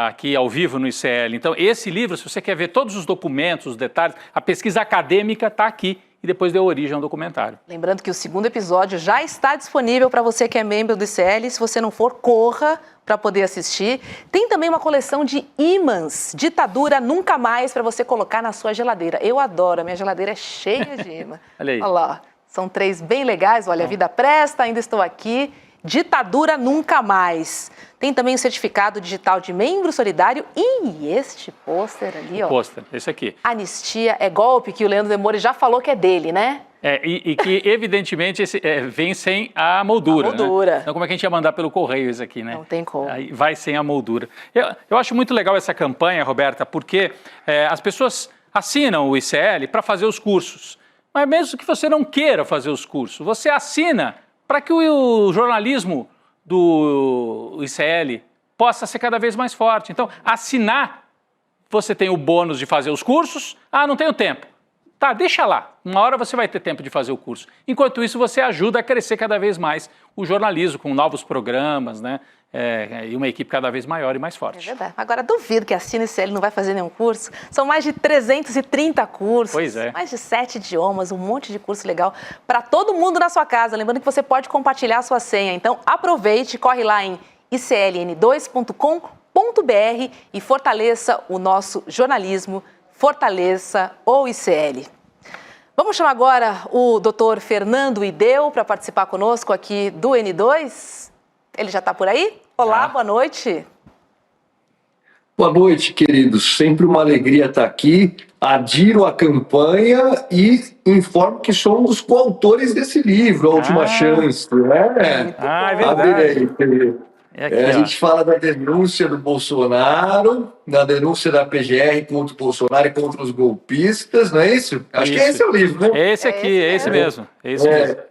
aqui ao vivo no ICL. Então, esse livro, se você quer ver todos os documentos, os detalhes, a pesquisa acadêmica está aqui e depois deu origem ao documentário. Lembrando que o segundo episódio já está disponível para você que é membro do ICL. Se você não for, corra para poder assistir. Tem também uma coleção de ímãs, Ditadura Nunca Mais, para você colocar na sua geladeira. Eu adoro, a minha geladeira é cheia de ímã. Olha aí. Olha lá, são 3 bem legais. Olha, A Vida Presta, Ainda Estou Aqui, Ditadura Nunca Mais. Tem também o certificado digital de membro solidário e este pôster ali, ó. Pôster, esse aqui. Anistia é golpe, que o Leandro Demore já falou que é dele, né? E que, evidentemente, vem sem a moldura. A moldura. Né? Então, como é que a gente ia mandar pelo correio isso aqui, né? Não tem como. Aí vai sem a moldura. Eu acho muito legal essa campanha, Roberta, porque as pessoas assinam o ICL para fazer os cursos. Mas mesmo que você não queira fazer os cursos, você assina para que o jornalismo do ICL possa ser cada vez mais forte. Então, assinar, você tem o bônus de fazer os cursos. Ah, não tenho tempo. Tá, deixa lá. Uma hora você vai ter tempo de fazer o curso. Enquanto isso, você ajuda a crescer cada vez mais o jornalismo, com novos programas, né? E uma equipe cada vez maior e mais forte. É verdade. Agora, duvido que a CineCL não vai fazer nenhum curso. São mais de 330 cursos, pois é. Mais de 7 idiomas, um monte de curso legal para todo mundo na sua casa. Lembrando que você pode compartilhar a sua senha. Então, aproveite, corre lá em icln2.com.br e fortaleça o nosso jornalismo, fortaleça o ICL. Vamos chamar agora o Dr. Fernando Ideu para participar conosco aqui do N2. Ele já está por aí? Olá, boa noite. Boa noite, queridos. Sempre uma alegria estar aqui. Adiro a campanha e informo que sou um dos coautores desse livro, A Última Chance. Né? É verdade. A gente fala da denúncia do Bolsonaro, da denúncia da PGR contra o Bolsonaro e contra os golpistas, não é isso? Acho que esse é o livro, né? Esse aqui, esse mesmo.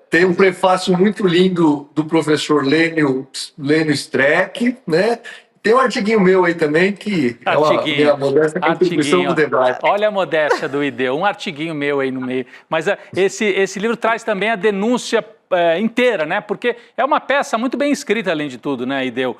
Tem um prefácio muito lindo do professor Lênio Streck, né? Tem um artiguinho meu aí também que é uma minha modesta contribuição no debate. Olha a modéstia do Ideu, um artiguinho meu aí no meio. Mas esse livro traz também a denúncia inteira, né? Porque é uma peça muito bem escrita, além de tudo, né, Ideu?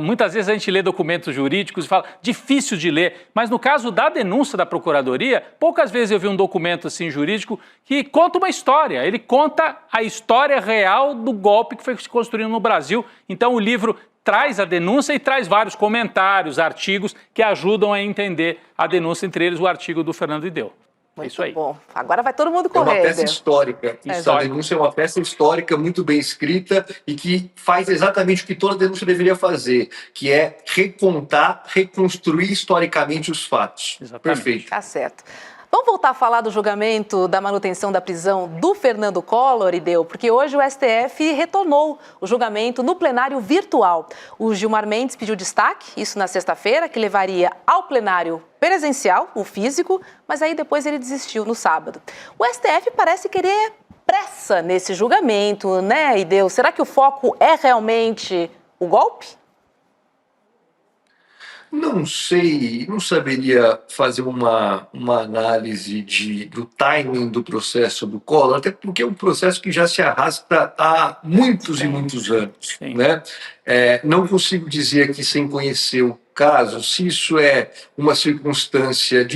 Muitas vezes a gente lê documentos jurídicos e fala, difícil de ler, mas no caso da denúncia da Procuradoria, poucas vezes eu vi um documento assim jurídico que conta uma história, ele conta a história real do golpe que foi se construindo no Brasil. Então o livro traz a denúncia e traz vários comentários, artigos que ajudam a entender a denúncia, entre eles o artigo do Fernando Ideu. Muito isso aí. Bom. Agora vai todo mundo correr. É uma peça histórica. A denúncia é uma peça histórica muito bem escrita e que faz exatamente o que toda denúncia deveria fazer, que é recontar, reconstruir historicamente os fatos. Exatamente. Perfeito. Tá certo. Vamos voltar a falar do julgamento da manutenção da prisão do Fernando Collor, Ideu, porque hoje o STF retornou o julgamento no plenário virtual. O Gilmar Mendes pediu destaque, isso na sexta-feira, que levaria ao plenário presencial, o físico, mas aí depois ele desistiu no sábado. O STF parece querer pressa nesse julgamento, né, Ideu? Será que o foco é realmente o golpe? Não sei, não saberia fazer uma análise do timing do processo do Collor, até porque é um processo que já se arrasta há muitos e muitos anos. Né? Não consigo dizer aqui, sem conhecer o caso, se isso é uma circunstância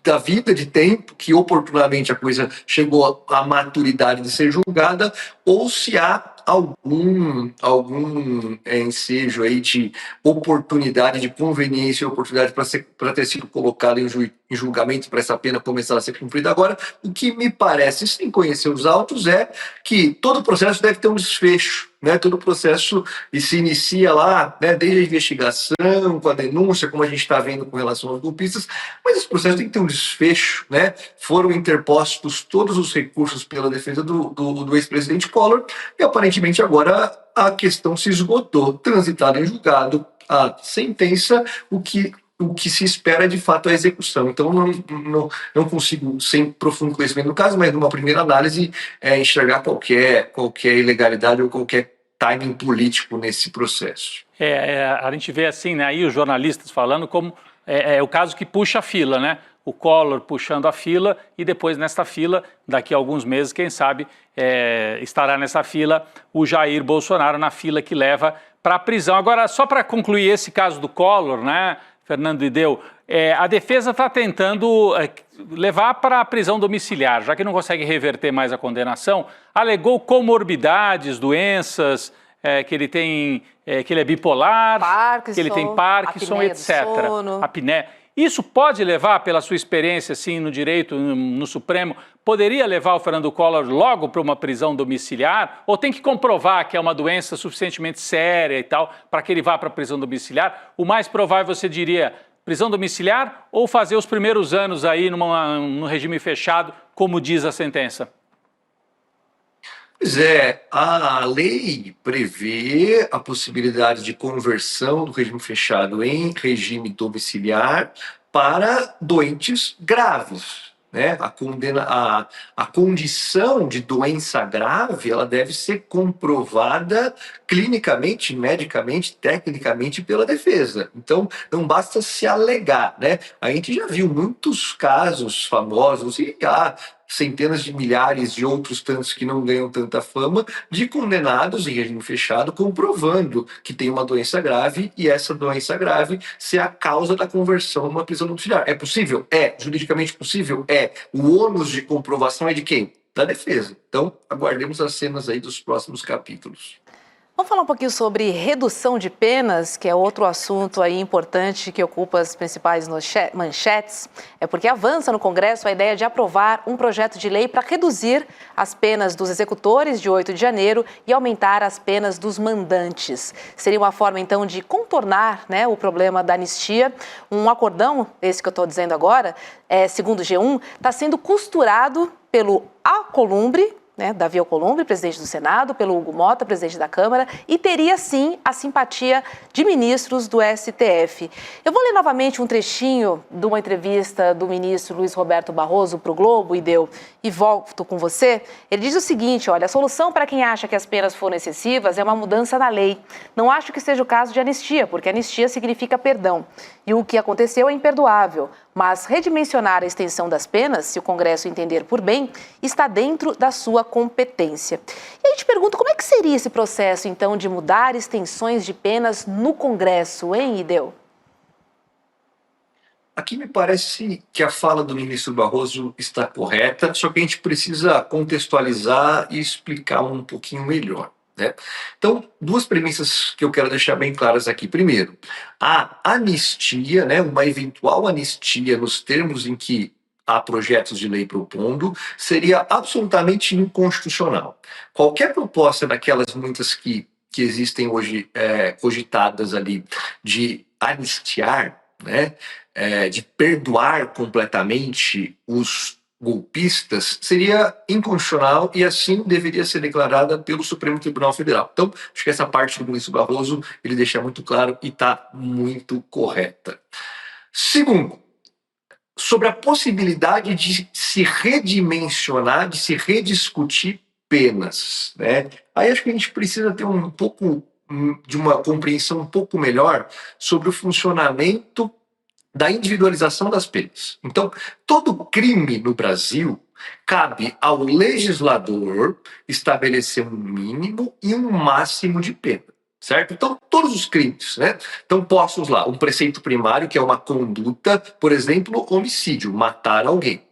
da vida, de tempo, que oportunamente a coisa chegou à maturidade de ser julgada, ou se há algum ensejo aí de oportunidade, de conveniência e oportunidade para ter sido colocado em julgamento para essa pena começar a ser cumprida agora. O que me parece, sem conhecer os autos, é que todo processo deve ter um desfecho. Né, todo o processo se inicia lá, né, desde a investigação, com a denúncia, como a gente está vendo com relação aos golpistas, mas esse processo tem que ter um desfecho. Né? Foram interpostos todos os recursos pela defesa do ex-presidente Collor e aparentemente agora a questão se esgotou, transitada em julgado, a sentença, o que se espera é de fato a execução. Então não consigo, sem profundo conhecimento do caso, mas numa primeira análise, enxergar qualquer ilegalidade ou qualquer timing político nesse processo. A gente vê assim, né, aí os jornalistas falando como é o caso que puxa a fila, né? O Collor puxando a fila e depois nesta fila, daqui a alguns meses, quem sabe, estará nessa fila o Jair Bolsonaro, na fila que leva para a prisão. Agora, só para concluir esse caso do Collor, né, Fernando Ideu, a defesa está tentando levar para a prisão domiciliar, já que não consegue reverter mais a condenação, alegou comorbidades, doenças, que ele tem, que ele é bipolar, Parkinson, que ele tem Parkinson, etc. Apneia. Isso pode levar, pela sua experiência assim, no direito, no Supremo, poderia levar o Fernando Collor logo para uma prisão domiciliar? Ou tem que comprovar que é uma doença suficientemente séria e tal, para que ele vá para a prisão domiciliar? O mais provável, você diria, prisão domiciliar ou fazer os primeiros anos aí no regime fechado, como diz a sentença? Pois a lei prevê a possibilidade de conversão do regime fechado em regime domiciliar para doentes graves. né? A condição de doença grave, ela deve ser comprovada clinicamente, medicamente, tecnicamente pela defesa. Então, não basta se alegar, né? A gente já viu muitos casos famosos e há centenas de milhares de outros tantos que não ganham tanta fama, de condenados em regime fechado, comprovando que tem uma doença grave e essa doença grave ser a causa da conversão numa prisão domiciliar. É possível? É. Juridicamente possível? É. O ônus de comprovação é de quem? Da defesa. Então, aguardemos as cenas aí dos próximos capítulos. Vamos falar um pouquinho sobre redução de penas, que é outro assunto aí importante que ocupa as principais manchetes. É porque avança no Congresso a ideia de aprovar um projeto de lei para reduzir as penas dos executores de 8 de janeiro e aumentar as penas dos mandantes. Seria uma forma, então, de contornar, né, o problema da anistia. Um acordão, esse que eu estou dizendo agora, segundo o G1, está sendo costurado pelo Alcolumbre, Davi Alcolumbre, presidente do Senado, pelo Hugo Mota, presidente da Câmara, e teria, sim, a simpatia de ministros do STF. Eu vou ler novamente um trechinho de uma entrevista do ministro Luiz Roberto Barroso para o Globo, e volto com você. Ele diz o seguinte, olha, a solução para quem acha que as penas foram excessivas é uma mudança na lei. Não acho que seja o caso de anistia, porque anistia significa perdão. E o que aconteceu é imperdoável. Mas redimensionar a extensão das penas, se o Congresso entender por bem, está dentro da sua competência. E a gente pergunta como é que seria esse processo, então, de mudar extensões de penas no Congresso, hein, Ideu? Aqui me parece que a fala do ministro Barroso está correta, só que a gente precisa contextualizar e explicar um pouquinho melhor, né? Então, duas premissas que eu quero deixar bem claras aqui. Primeiro, a anistia, né, uma eventual anistia nos termos em que há projetos de lei propondo, seria absolutamente inconstitucional. Qualquer proposta daquelas muitas que existem hoje cogitadas ali de anistiar, né, de perdoar completamente os golpistas, seria inconstitucional e assim deveria ser declarada pelo Supremo Tribunal Federal. Então, acho que essa parte do ministro Barroso, ele deixa muito claro e está muito correta. Segundo, sobre a possibilidade de se redimensionar, de se rediscutir penas, né? Aí acho que a gente precisa ter um pouco de uma compreensão um pouco melhor sobre o funcionamento da individualização das penas. Então, todo crime no Brasil cabe ao legislador estabelecer um mínimo e um máximo de pena, certo? Então, todos os crimes, né, estão postos lá. Um preceito primário, que é uma conduta, por exemplo, homicídio, matar alguém.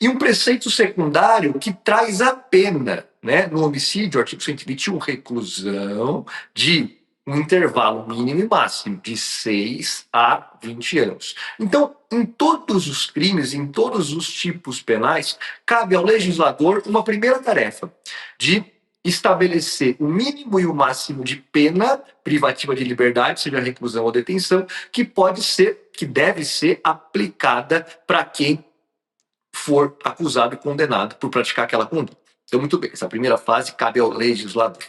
E um preceito secundário que traz a pena, né? No homicídio, artigo 121, reclusão de um intervalo mínimo e máximo de 6 a 20 anos. Então, em todos os crimes, em todos os tipos penais, cabe ao legislador uma primeira tarefa de estabelecer o mínimo e o máximo de pena privativa de liberdade, seja reclusão ou detenção, que deve ser aplicada para quem for acusado e condenado por praticar aquela conduta. Então, muito bem, essa primeira fase cabe ao legislador.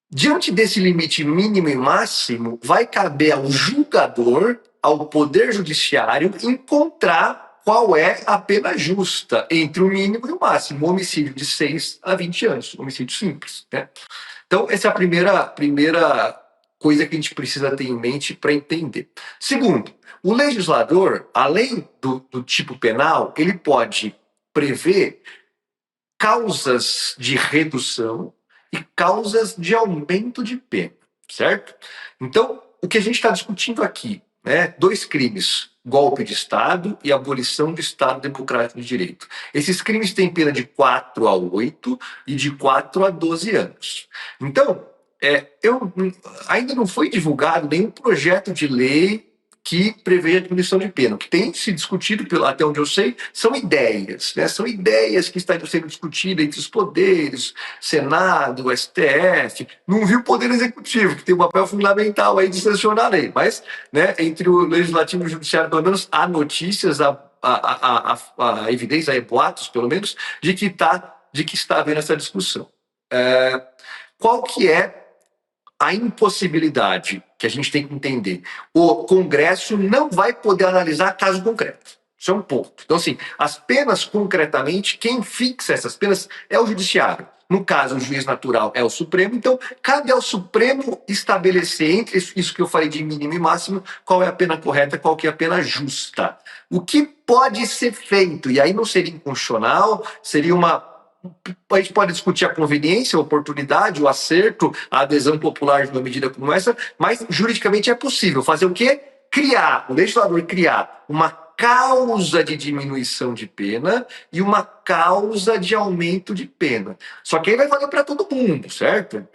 Diante desse limite mínimo e máximo, vai caber ao julgador, ao Poder Judiciário, encontrar qual é a pena justa entre o mínimo e o máximo. Homicídio de 6 a 20 anos, homicídio simples, né? Então, essa é a primeira coisa que a gente precisa ter em mente para entender. Segundo, o legislador, além do tipo penal, ele pode prever causas de redução e causas de aumento de pena, certo? Então, o que a gente está discutindo aqui, né, 2 crimes, golpe de Estado e abolição do Estado Democrático de Direito. Esses crimes têm pena de 4 a 8 e de 4 a 12 anos. Então, ainda não foi divulgado nenhum projeto de lei que prevê a diminuição de pena. O que tem se discutido, até onde eu sei, são ideias, né? São ideias que estão sendo discutidas entre os poderes, Senado, STF. Não vi o Poder Executivo, que tem um papel fundamental aí de sancionar a lei. Mas, né, entre o Legislativo e o Judiciário, pelo menos, há notícias, há evidência, há boatos, pelo menos, de que está havendo essa discussão. Qual que é a impossibilidade que a gente tem que entender? O Congresso não vai poder analisar caso concreto. Isso é um ponto. Então, assim, as penas, concretamente, quem fixa essas penas é o judiciário. No caso, o juiz natural é o Supremo. Então, cabe ao Supremo estabelecer, entre isso que eu falei de mínimo e máximo, qual é a pena correta, qual que é a pena justa. O que pode ser feito, e aí não seria inconstitucional, seria a gente pode discutir a conveniência, a oportunidade, o acerto, a adesão popular de uma medida como essa, mas juridicamente é possível fazer o quê? O legislador criar uma causa de diminuição de pena e uma causa de aumento de pena. Só que aí vai valer para todo mundo, certo?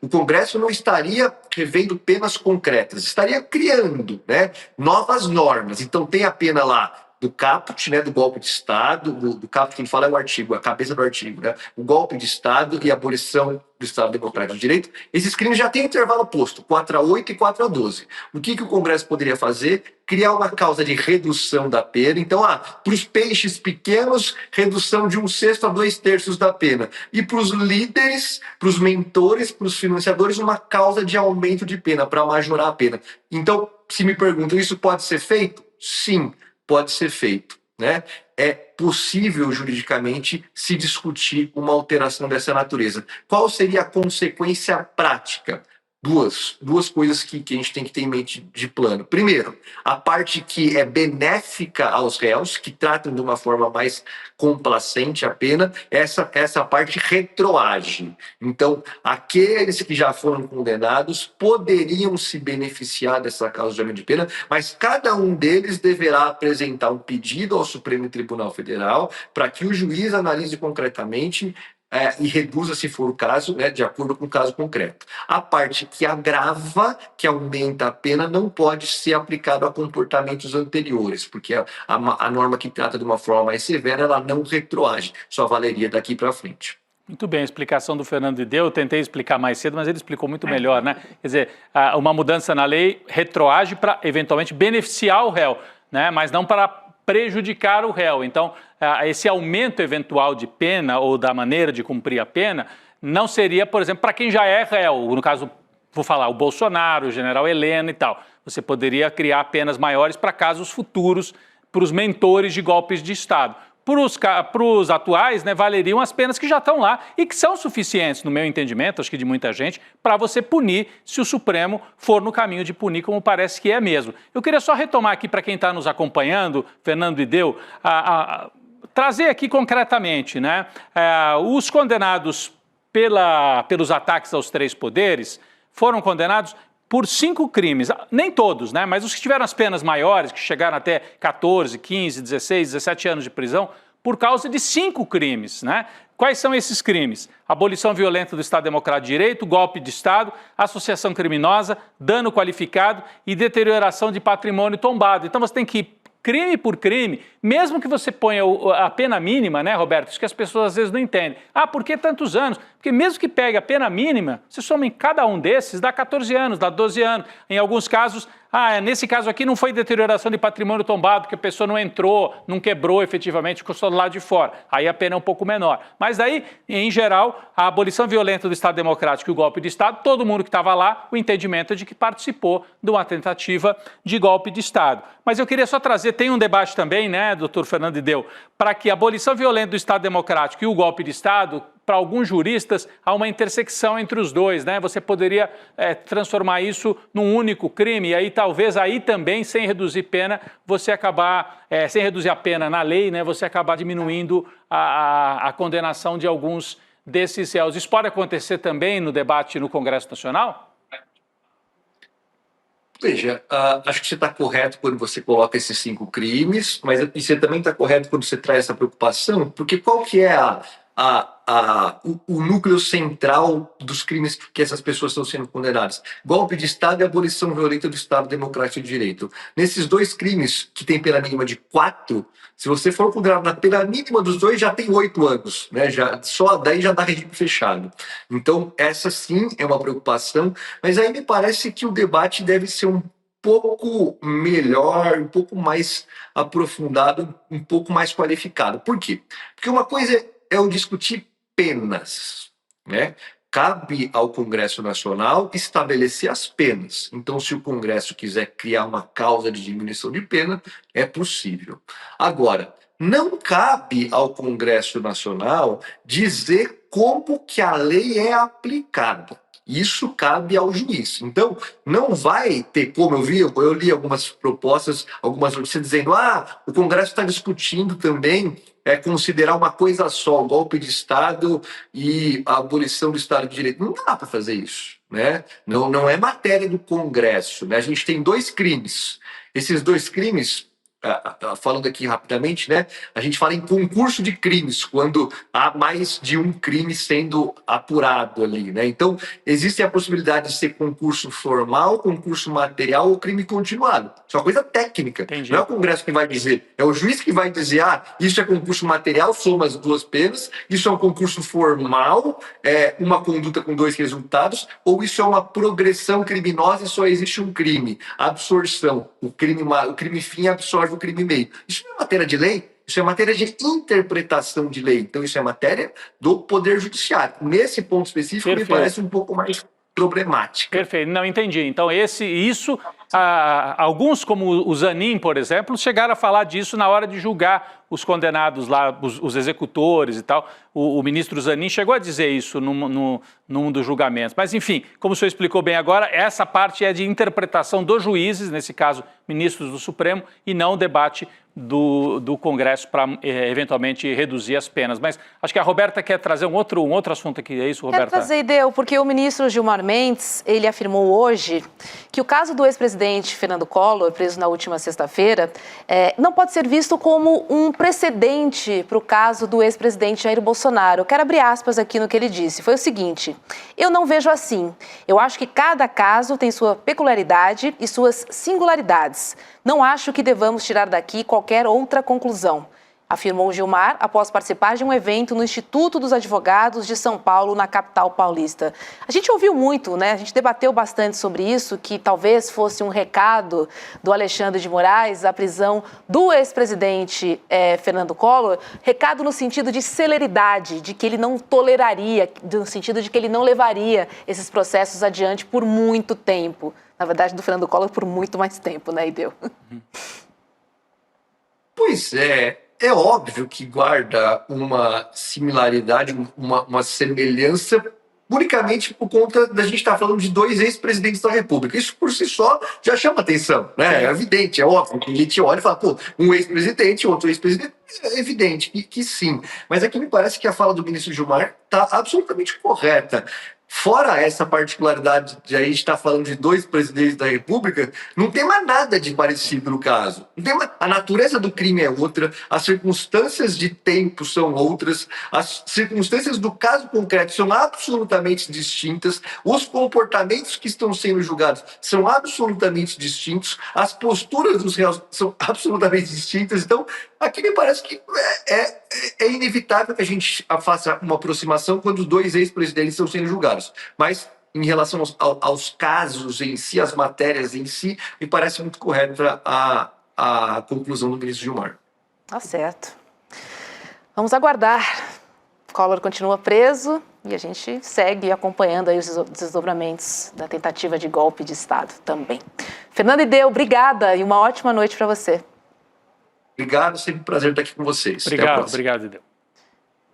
O Congresso não estaria revendo penas concretas, estaria criando, né, novas normas. Então tem a pena lá do caput, né, do golpe de Estado, do caput, quem fala é o artigo, a cabeça do artigo, né, o golpe de Estado e a abolição do Estado Democrático de Direito. Esses crimes já têm intervalo posto, 4-8 e 4-12. O que o Congresso poderia fazer? Criar uma causa de redução da pena. Então, para os peixes pequenos, redução de 1/6 a 2/3 da pena. E para os líderes, para os mentores, para os financiadores, uma causa de aumento de pena, para majorar a pena. Então, se me perguntam, isso pode ser feito? Sim, pode ser feito, né? É possível juridicamente se discutir uma alteração dessa natureza. Qual seria a consequência prática? Duas coisas que a gente tem que ter em mente de plano. Primeiro, a parte que é benéfica aos réus, que tratam de uma forma mais complacente a pena, essa parte retroage. Então, aqueles que já foram condenados poderiam se beneficiar dessa causa de aumento de pena, mas cada um deles deverá apresentar um pedido ao Supremo Tribunal Federal para que o juiz analise concretamente e reduza, se for o caso, né, de acordo com o caso concreto. A parte que agrava, que aumenta a pena, não pode ser aplicada a comportamentos anteriores, porque a norma que trata de uma forma mais severa, ela não retroage, só valeria daqui para frente. Muito bem, a explicação do Fernando de Deu, eu tentei explicar mais cedo, mas ele explicou muito melhor, né? Quer dizer, uma mudança na lei retroage para, eventualmente, beneficiar o réu, né? Mas não para prejudicar o réu. Então, esse aumento eventual de pena ou da maneira de cumprir a pena não seria, por exemplo, para quem já é réu. No caso, vou falar, o Bolsonaro, o general Heleno e tal. Você poderia criar penas maiores para casos futuros, para os mentores de golpes de Estado. Para os atuais, né, valeriam as penas que já estão lá e que são suficientes, no meu entendimento, acho que de muita gente, para você punir se o Supremo for no caminho de punir, como parece que é mesmo. Eu queria só retomar aqui para quem está nos acompanhando, Fernando e Deu, trazer aqui concretamente, né, os condenados pelos ataques aos 3 poderes foram condenados por 5 crimes, nem todos, né? Mas os que tiveram as penas maiores, que chegaram até 14, 15, 16, 17 anos de prisão, por causa de 5 crimes, né? Quais são esses crimes? Abolição violenta do Estado Democrático de Direito, golpe de Estado, associação criminosa, dano qualificado e deterioração de patrimônio tombado. Então você tem que ir crime por crime, mesmo que você ponha a pena mínima, né, Roberto? Isso que as pessoas às vezes não entendem. Por que tantos anos? Porque mesmo que pegue a pena mínima, você soma em cada um desses, dá 14 anos, dá 12 anos. Em alguns casos, nesse caso aqui não foi deterioração de patrimônio tombado, porque a pessoa não entrou, não quebrou efetivamente, ficou só do lado de fora. Aí a pena é um pouco menor. Mas daí, em geral, a abolição violenta do Estado Democrático e o golpe de Estado, todo mundo que estava lá, o entendimento é de que participou de uma tentativa de golpe de Estado. Mas eu queria só trazer, tem um debate também, né, doutor Fernando de Deu, para que a abolição violenta do Estado Democrático e o golpe de Estado, para alguns juristas, há uma intersecção entre os dois, né? Você poderia transformar isso num único crime, e aí talvez aí também, sem reduzir pena, você acabar, sem reduzir a pena na lei, né? Você acabar diminuindo a condenação de alguns desses réus. Isso pode acontecer também no debate no Congresso Nacional? Veja, acho que você está correto quando você coloca esses 5 crimes, mas você também está correto quando você traz essa preocupação, porque qual que é o núcleo central dos crimes que essas pessoas estão sendo condenadas? Golpe de Estado e abolição violenta do Estado Democrático de Direito. Nesses 2 crimes, que tem pena mínima de 4, se você for condenado na pena mínima dos 2, já tem 8 anos, né? Só daí já dá regime fechado. Então, essa sim é uma preocupação, mas aí me parece que o debate deve ser um pouco melhor, um pouco mais aprofundado, um pouco mais qualificado. Por quê? Porque uma coisa é eu discutir penas, né? cabe ao Congresso Nacional estabelecer as penas. Então, se o Congresso quiser criar uma causa de diminuição de pena, é possível. Agora, não cabe ao Congresso Nacional dizer como que a lei é aplicada. Isso cabe ao juiz. Então, não vai ter como, eu li algumas propostas, algumas notícias dizendo o Congresso está discutindo também considerar uma coisa só, o golpe de Estado e a abolição do Estado de Direito. Não dá para fazer isso, né? Não é matéria do Congresso, né? A gente tem 2 crimes. Esses 2 crimes, falando aqui rapidamente, né? A gente fala em concurso de crimes, quando há mais de um crime sendo apurado ali, né? Então, existe a possibilidade de ser concurso formal, concurso material ou crime continuado. Isso é uma coisa técnica. Entendi. Não é o Congresso que vai dizer, é o juiz que vai dizer, isso é concurso material, soma as 2 penas, isso é um concurso formal, uma conduta com 2 resultados, ou isso é uma progressão criminosa e só existe um crime, absorção. O crime fim absorve o crime meio. Isso não é matéria de lei, isso é matéria de interpretação de lei. Então isso é matéria do Poder Judiciário. Nesse ponto específico, me parece um pouco mais problemática. Perfeito, não entendi. Então alguns, como o Zanin, por exemplo, chegaram a falar disso na hora de julgar os condenados lá, os executores e tal. O ministro Zanin chegou a dizer isso num dos julgamentos. Mas, enfim, como o senhor explicou bem agora, essa parte é de interpretação dos juízes, nesse caso, ministros do Supremo, e não debate do Congresso para, eventualmente, reduzir as penas. Mas acho que a Roberta quer trazer um outro assunto aqui. É isso, Roberta? Quero trazer, Ideu, porque o ministro Gilmar Mendes, ele afirmou hoje que o caso do ex-presidente Fernando Collor, preso na última sexta-feira, não pode ser visto como um precedente para o caso do ex-presidente Jair Bolsonaro. Eu quero abrir aspas aqui no que ele disse. Foi o seguinte: eu não vejo assim. Eu acho que cada caso tem sua peculiaridade e suas singularidades. Não acho que devamos tirar daqui qualquer outra conclusão, afirmou Gilmar após participar de um evento no Instituto dos Advogados de São Paulo, na capital paulista. A gente ouviu muito, né? A gente debateu bastante sobre isso, que talvez fosse um recado do Alexandre de Moraes à prisão do ex-presidente Fernando Collor, recado no sentido de celeridade, de que ele não toleraria, no sentido de que ele não levaria esses processos adiante por muito tempo. Na verdade, do Fernando Collor por muito mais tempo, né, Ideu? Pois é. É óbvio que guarda uma similaridade, uma semelhança, unicamente por conta da gente estar falando de 2 ex-presidentes da República. Isso por si só já chama atenção, né? É evidente, é óbvio que a gente olha e fala, um ex-presidente, outro ex-presidente, é evidente que sim. Mas aqui me parece que a fala do ministro Gilmar está absolutamente correta. Fora essa particularidade de a gente estar falando de 2 presidentes da República, não tem mais nada de parecido no caso. A natureza do crime é outra, as circunstâncias de tempo são outras, as circunstâncias do caso concreto são absolutamente distintas, os comportamentos que estão sendo julgados são absolutamente distintos, as posturas dos réus são absolutamente distintas. Então, aqui me parece que é inevitável que a gente faça uma aproximação quando os 2 ex-presidentes estão sendo julgados. Mas, em relação aos casos em si, as matérias em si, me parece muito correta a conclusão do ministro Gilmar. Tá certo. Vamos aguardar. Collor continua preso e a gente segue acompanhando aí os desdobramentos da tentativa de golpe de Estado também. Fernando Ideu, obrigada e uma ótima noite para você. Obrigado, sempre um prazer estar aqui com vocês. Obrigado, Ideu.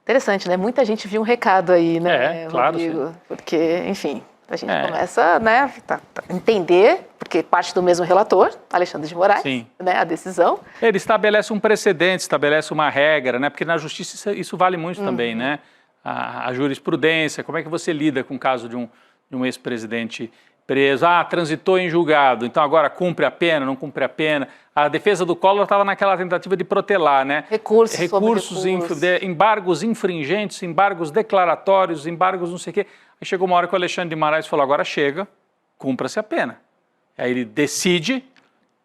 Interessante, né? Muita gente viu um recado aí, né, claro, Rodrigo? Sim. Porque, enfim, a gente começa, né, a entender, porque parte do mesmo relator, Alexandre de Moraes, né, a decisão. Ele estabelece um precedente, estabelece uma regra, né? Porque na justiça isso vale muito também, né? A jurisprudência, como é que você lida com o caso de um ex-presidente preso? Transitou em julgado, então agora cumpre a pena, não cumpre a pena. A defesa do Collor estava naquela tentativa de protelar, né? Recursos, embargos infringentes, embargos declaratórios, embargos não sei o quê. Aí chegou uma hora que o Alexandre de Moraes falou, agora chega, cumpra-se a pena. Aí ele decide,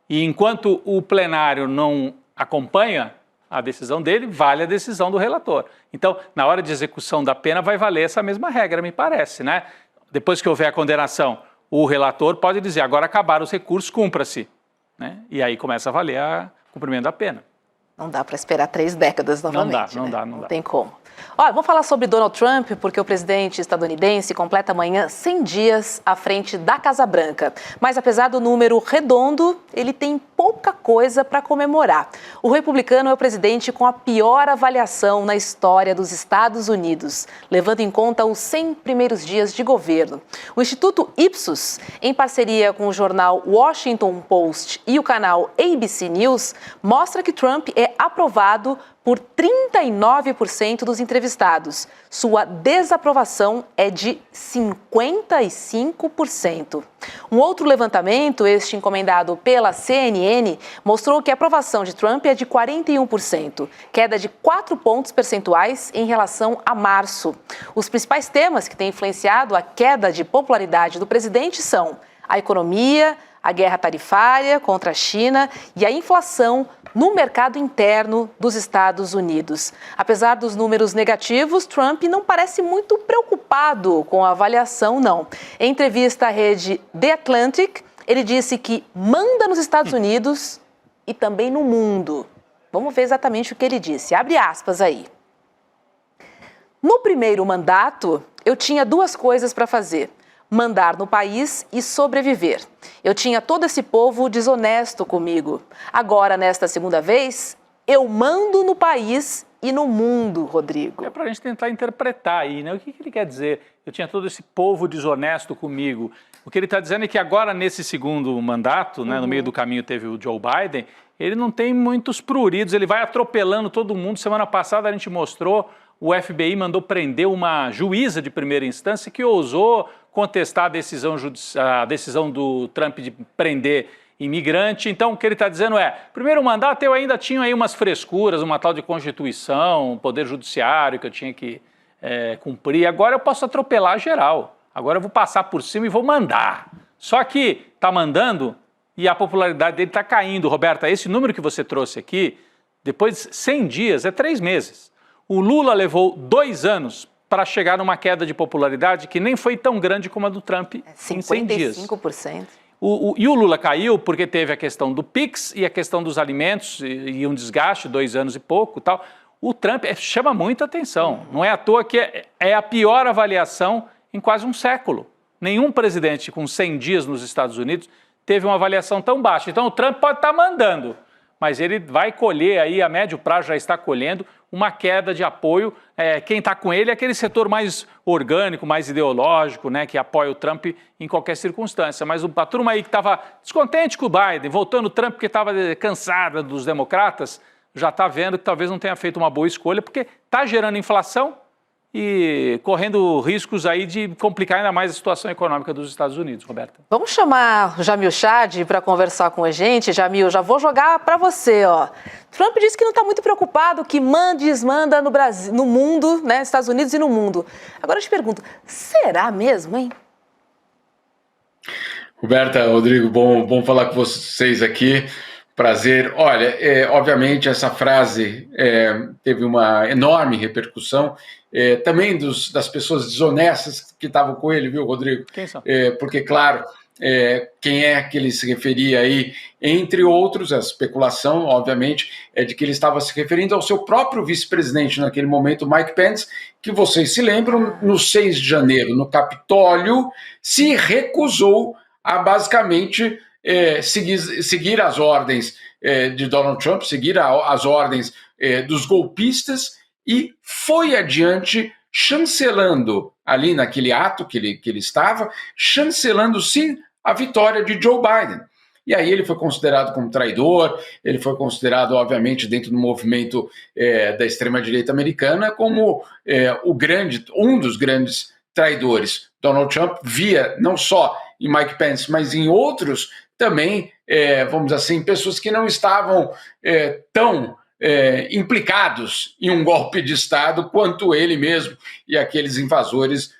e enquanto o plenário não acompanha a decisão dele, vale a decisão do relator. Então, na hora de execução da pena, vai valer essa mesma regra, me parece, né? Depois que houver a condenação, o relator pode dizer, agora acabaram os recursos, cumpra-se. Né? E aí começa a valer o cumprimento da pena. Não dá para esperar 3 décadas novamente. Não dá. Não tem como. Olha, vamos falar sobre Donald Trump, porque o presidente estadunidense completa amanhã 100 dias à frente da Casa Branca. Mas apesar do número redondo, ele tem pouca coisa para comemorar. O republicano é o presidente com a pior avaliação na história dos Estados Unidos, levando em conta os 100 primeiros dias de governo. O Instituto Ipsos, em parceria com o jornal Washington Post e o canal ABC News, mostra que Trump é aprovado por 39% dos entrevistados. Sua desaprovação é de 55%. Um outro levantamento, este encomendado pela CNN, mostrou que a aprovação de Trump é de 41%, queda de 4 pontos percentuais em relação a março. Os principais temas que têm influenciado a queda de popularidade do presidente são a economia, a guerra tarifária contra a China e a inflação no mercado interno dos Estados Unidos. Apesar dos números negativos, Trump não parece muito preocupado com a avaliação, não. Em entrevista à rede The Atlantic, ele disse que manda nos Estados Unidos e também no mundo. Vamos ver exatamente o que ele disse. Abre aspas aí. No primeiro mandato, eu tinha 2 coisas para fazer: mandar no país e sobreviver. Eu tinha todo esse povo desonesto comigo. Agora, nesta segunda vez, eu mando no país e no mundo, Rodrigo. É para a gente tentar interpretar aí, né? O que ele quer dizer? Eu tinha todo esse povo desonesto comigo. O que ele está dizendo é que agora, nesse segundo mandato, né, no meio do caminho teve o Joe Biden, ele não tem muitos pruridos, ele vai atropelando todo mundo. Semana passada a gente mostrou, o FBI mandou prender uma juíza de primeira instância que ousou contestar a decisão do Trump de prender imigrante. Então, o que ele está dizendo é, primeiro mandato eu ainda tinha aí umas frescuras, uma tal de Constituição, um poder judiciário que eu tinha que cumprir. Agora eu posso atropelar geral. Agora eu vou passar por cima e vou mandar. Só que está mandando e a popularidade dele está caindo. Roberta, esse número que você trouxe aqui, depois de 100 dias, é 3 meses. O Lula levou 2 anos para chegar numa queda de popularidade que nem foi tão grande como a do Trump em 100 dias. 55%. E o Lula caiu porque teve a questão do PIX e a questão dos alimentos e um desgaste, 2 anos e pouco e tal. O Trump chama muita atenção. Não é à toa que é a pior avaliação em quase um século. Nenhum presidente com 100 dias nos Estados Unidos teve uma avaliação tão baixa. Então o Trump pode estar mandando, mas ele vai colher aí, a médio prazo já está colhendo, uma queda de apoio. Quem está com ele é aquele setor mais orgânico, mais ideológico, né, que apoia o Trump em qualquer circunstância. Mas a turma aí que estava descontente com o Biden, voltando o Trump porque estava cansada dos democratas, já está vendo que talvez não tenha feito uma boa escolha, porque está gerando inflação e correndo riscos aí de complicar ainda mais a situação econômica dos Estados Unidos, Roberta. Vamos chamar o Jamil Chad para conversar com a gente. Jamil, já vou jogar para você, ó. Trump disse que não está muito preocupado, que manda e desmanda no Brasil, no mundo, né, Estados Unidos e no mundo. Agora eu te pergunto, será mesmo, hein? Roberta, Rodrigo, bom falar com vocês aqui. Prazer. Olha, obviamente essa frase teve uma enorme repercussão, também das pessoas desonestas que estavam com ele, viu, Rodrigo? Quem são? Porque, claro, quem é que ele se referia aí, entre outros, a especulação, obviamente, é de que ele estava se referindo ao seu próprio vice-presidente naquele momento, Mike Pence, que vocês se lembram, no 6 de janeiro, no Capitólio, se recusou a basicamente seguir as ordens de Donald Trump, seguir as ordens dos golpistas e foi adiante chancelando, ali naquele ato que ele estava, chancelando sim a vitória de Joe Biden. E aí ele foi considerado como traidor, ele foi considerado, obviamente, dentro do movimento da extrema-direita americana, como um dos grandes traidores. Donald Trump via, não só em Mike Pence, mas em outros também, vamos dizer assim, pessoas que não estavam tão implicados em um golpe de Estado quanto ele mesmo e aqueles invasores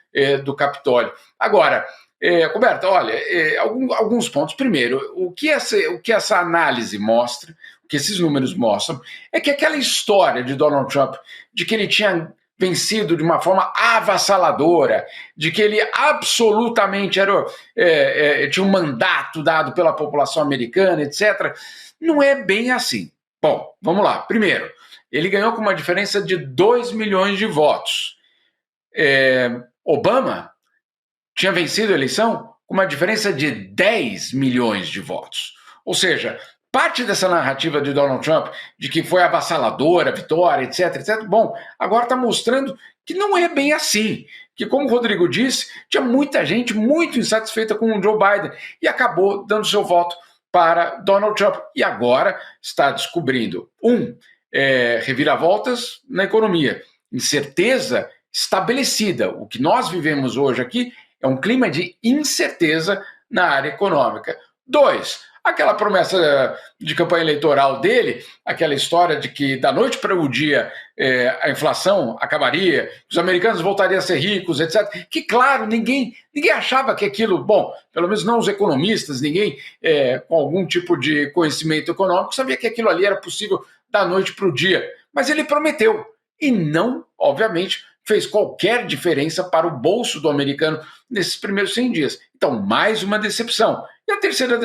do Capitólio. Agora, Roberto, olha, alguns pontos. Primeiro, o que essa análise mostra, o que esses números mostram, é que aquela história de Donald Trump, de que ele tinha vencido de uma forma avassaladora, de que ele absolutamente tinha um mandato dado pela população americana, etc., não é bem assim. Bom, vamos lá. Primeiro, ele ganhou com uma diferença de 2 milhões de votos. Obama tinha vencido a eleição com uma diferença de 10 milhões de votos. Ou seja, parte dessa narrativa de Donald Trump, de que foi avassaladora a vitória, etc, etc, bom, agora está mostrando que não é bem assim. Que, como o Rodrigo disse, tinha muita gente muito insatisfeita com o Joe Biden e acabou dando seu voto para Donald Trump. E agora está descobrindo, reviravoltas na economia, incerteza estabelecida. O que nós vivemos hoje aqui é um clima de incerteza na área econômica. 2, aquela promessa de campanha eleitoral dele, aquela história de que da noite para o dia a inflação acabaria, os americanos voltariam a ser ricos, etc. Que, claro, ninguém achava que aquilo, bom, pelo menos não os economistas, ninguém com algum tipo de conhecimento econômico sabia que aquilo ali era possível da noite para o dia. Mas ele prometeu e não, obviamente, fez qualquer diferença para o bolso do americano nesses primeiros 100 dias. Então, mais uma decepção. E a terceira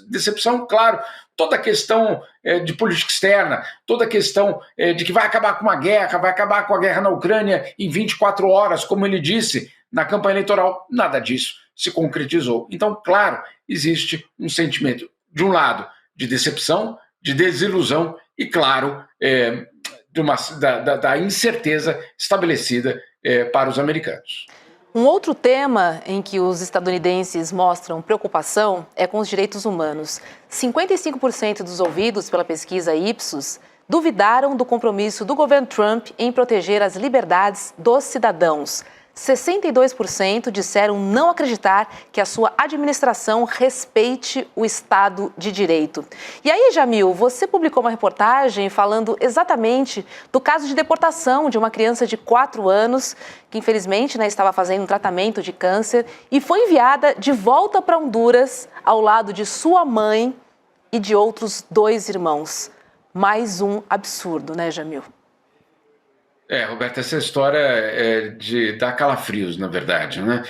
decepção, claro, toda a questão de política externa, toda a questão de que vai acabar com uma guerra, vai acabar com a guerra na Ucrânia em 24 horas, como ele disse na campanha eleitoral, nada disso se concretizou. Então, claro, existe um sentimento, de um lado, de decepção, de desilusão e, claro, da incerteza estabelecida para os americanos. Um outro tema em que os estadunidenses mostram preocupação é com os direitos humanos. 55% dos ouvidos pela pesquisa Ipsos duvidaram do compromisso do governo Trump em proteger as liberdades dos cidadãos. 62% disseram não acreditar que a sua administração respeite o Estado de Direito. E aí, Jamil, você publicou uma reportagem falando exatamente do caso de deportação de uma criança de 4 anos que, infelizmente, estava fazendo um tratamento de câncer e foi enviada de volta para Honduras ao lado de sua mãe e de outros 2 irmãos. Mais um absurdo, né, Jamil? Roberto, essa história é de dar calafrios, na verdade, né?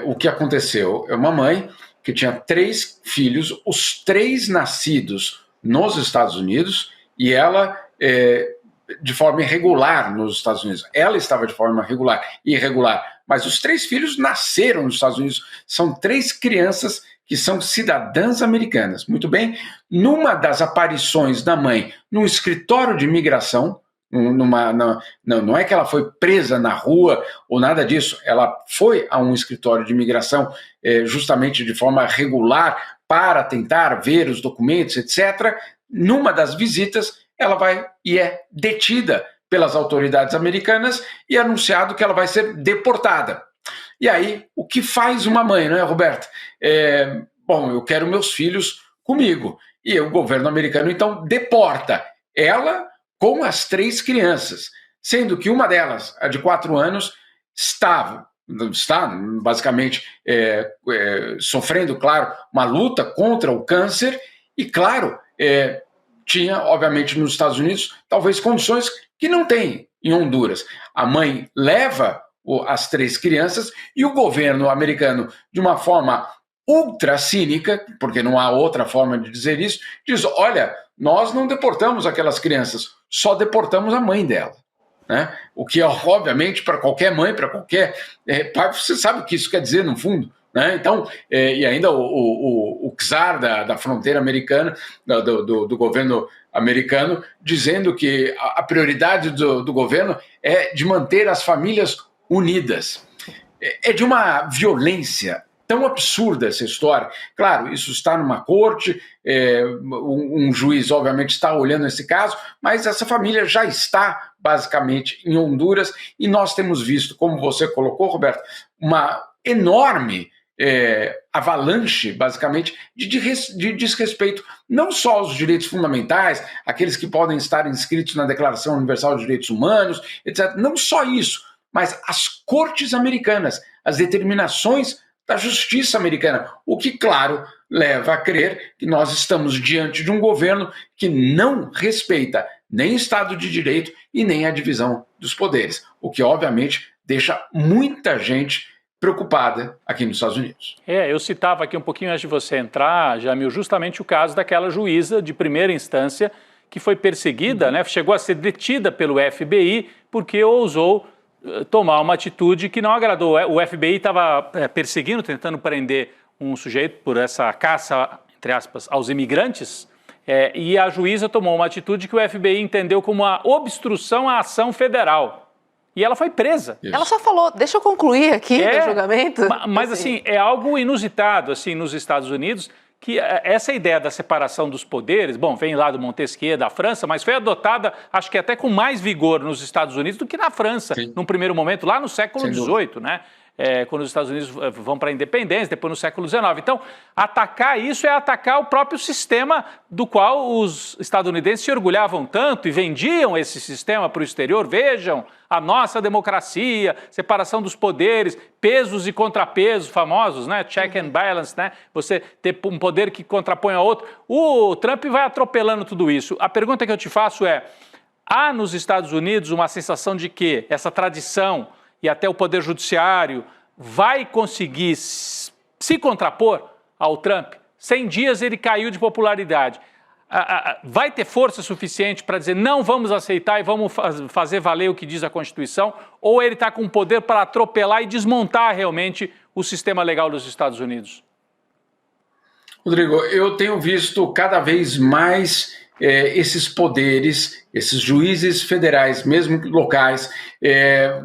O que aconteceu é uma mãe que tinha 3 filhos, os 3 nascidos nos Estados Unidos, e ela de forma irregular nos Estados Unidos. Ela estava de forma irregular, mas os 3 filhos nasceram nos Estados Unidos. São 3 crianças que são cidadãs americanas. Muito bem, numa das aparições da mãe no escritório de imigração, não é que ela foi presa na rua ou nada disso, ela foi a um escritório de imigração justamente de forma regular para tentar ver os documentos, etc. Numa das visitas, ela vai e é detida pelas autoridades americanas e é anunciado que ela vai ser deportada. E aí, o que faz uma mãe, não é, Roberto? Bom, eu quero meus filhos comigo. E o governo americano, então, deporta ela com as 3 crianças, sendo que uma delas, a de 4 anos, está basicamente sofrendo, claro, uma luta contra o câncer e, claro, tinha, obviamente, nos Estados Unidos, talvez condições que não tem em Honduras. A mãe leva as 3 crianças e o governo americano, de uma forma ultra cínica, porque não há outra forma de dizer isso, diz, olha, nós não deportamos aquelas crianças, só deportamos a mãe dela. Né? O que, obviamente, para qualquer mãe, para qualquer pai, você sabe o que isso quer dizer, no fundo. Né? Então, e ainda o czar da fronteira americana, do governo americano, dizendo que a prioridade do governo é de manter as famílias unidas. É de uma violência tão absurda essa história. Claro, isso está numa corte, um juiz, obviamente, está olhando esse caso, mas essa família já está, basicamente, em Honduras, e nós temos visto, como você colocou, Roberto, uma enorme avalanche, basicamente, de desrespeito não só aos direitos fundamentais, aqueles que podem estar inscritos na Declaração Universal de Direitos Humanos, etc. Não só isso, mas as cortes americanas, as determinações da justiça americana, o que, claro, leva a crer que nós estamos diante de um governo que não respeita nem Estado de Direito e nem a divisão dos poderes, o que, obviamente, deixa muita gente preocupada aqui nos Estados Unidos. Eu citava aqui um pouquinho antes de você entrar, Jamil, justamente o caso daquela juíza de primeira instância que foi perseguida, né, chegou a ser detida pelo FBI porque ousou tomar uma atitude que não agradou. O FBI estava perseguindo, tentando prender um sujeito por essa caça, entre aspas, aos imigrantes, e a juíza tomou uma atitude que o FBI entendeu como uma obstrução à ação federal. E ela foi presa. Isso. Ela só falou, deixa eu concluir aqui o julgamento. Mas assim, é algo inusitado assim, nos Estados Unidos, que essa ideia da separação dos poderes, bom, vem lá do Montesquieu, da França, mas foi adotada, acho que até com mais vigor nos Estados Unidos do que na França, num primeiro momento, lá no século XVIII, né? Quando os Estados Unidos vão para a independência, depois no século XIX. Então, atacar isso é atacar o próprio sistema do qual os estadunidenses se orgulhavam tanto e vendiam esse sistema para o exterior. Vejam, a nossa democracia, separação dos poderes, pesos e contrapesos famosos, né? Check and balance, né? Você ter um poder que contrapõe ao outro. O Trump vai atropelando tudo isso. A pergunta que eu te faço é, há nos Estados Unidos uma sensação de que essa tradição e até o Poder Judiciário vai conseguir se contrapor ao Trump? 100 dias ele caiu de popularidade. Vai ter força suficiente para dizer não vamos aceitar e vamos fazer valer o que diz a Constituição? Ou ele está com poder para atropelar e desmontar realmente o sistema legal dos Estados Unidos? Rodrigo, eu tenho visto cada vez mais esses poderes, esses juízes federais, mesmo locais,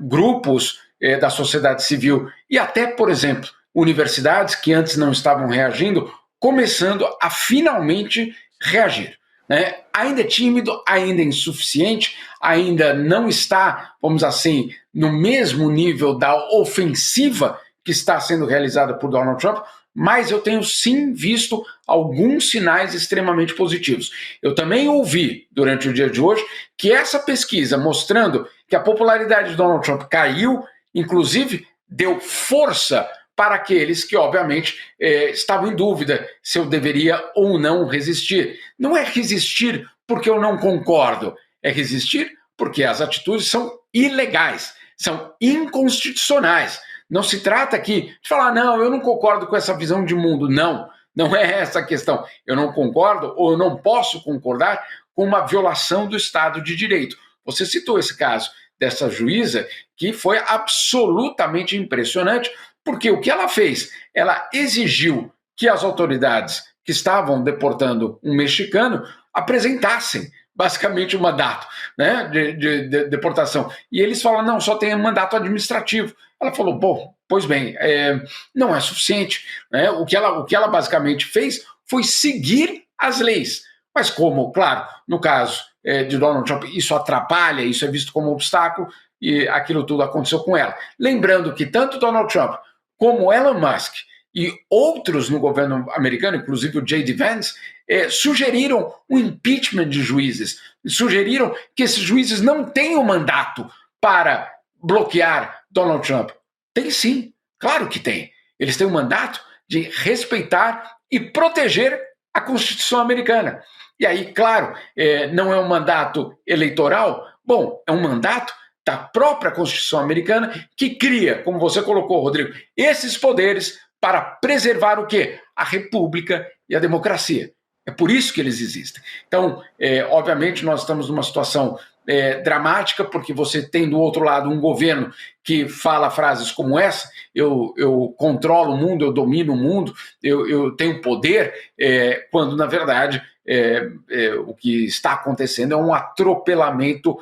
grupos da sociedade civil e até, por exemplo, universidades que antes não estavam reagindo, começando a finalmente reagir. Né? Ainda é tímido, ainda é insuficiente, ainda não está, vamos assim, no mesmo nível da ofensiva que está sendo realizada por Donald Trump, mas eu tenho sim visto alguns sinais extremamente positivos. Eu também ouvi, durante o dia de hoje, que essa pesquisa mostrando que a popularidade de Donald Trump caiu, inclusive deu força para aqueles que, obviamente, estavam em dúvida se eu deveria ou não resistir. Não é resistir porque eu não concordo, é resistir porque as atitudes são ilegais, são inconstitucionais. Não se trata aqui de falar, não, eu não concordo com essa visão de mundo. Não, não é essa a questão. Eu não concordo ou eu não posso concordar com uma violação do Estado de Direito. Você citou esse caso dessa juíza que foi absolutamente impressionante, porque o que ela fez? Ela exigiu que as autoridades que estavam deportando um mexicano apresentassem basicamente um mandato, né, de deportação. E eles falam, não, só tem um mandato administrativo. Ela falou, bom, pois bem, não é suficiente. Né? O que ela basicamente fez foi seguir as leis. Mas como, claro, no caso de Donald Trump, isso atrapalha, isso é visto como um obstáculo, e aquilo tudo aconteceu com ela. Lembrando que tanto Donald Trump como Elon Musk e outros no governo americano, inclusive o J.D. Vance, sugeriram um impeachment de juízes, sugeriram que esses juízes não tenham mandato para bloquear Donald Trump. Tem sim, claro que tem. Eles têm um mandato de respeitar e proteger a Constituição americana. E aí, claro, não é um mandato eleitoral, bom, é um mandato da própria Constituição americana que cria, como você colocou, Rodrigo, esses poderes para preservar o quê? A república e a democracia. É por isso que eles existem. Então, obviamente, nós estamos numa situação dramática, porque você tem do outro lado um governo que fala frases como essa, eu controlo o mundo, eu domino o mundo, eu tenho poder, quando, na verdade, o que está acontecendo é um atropelamento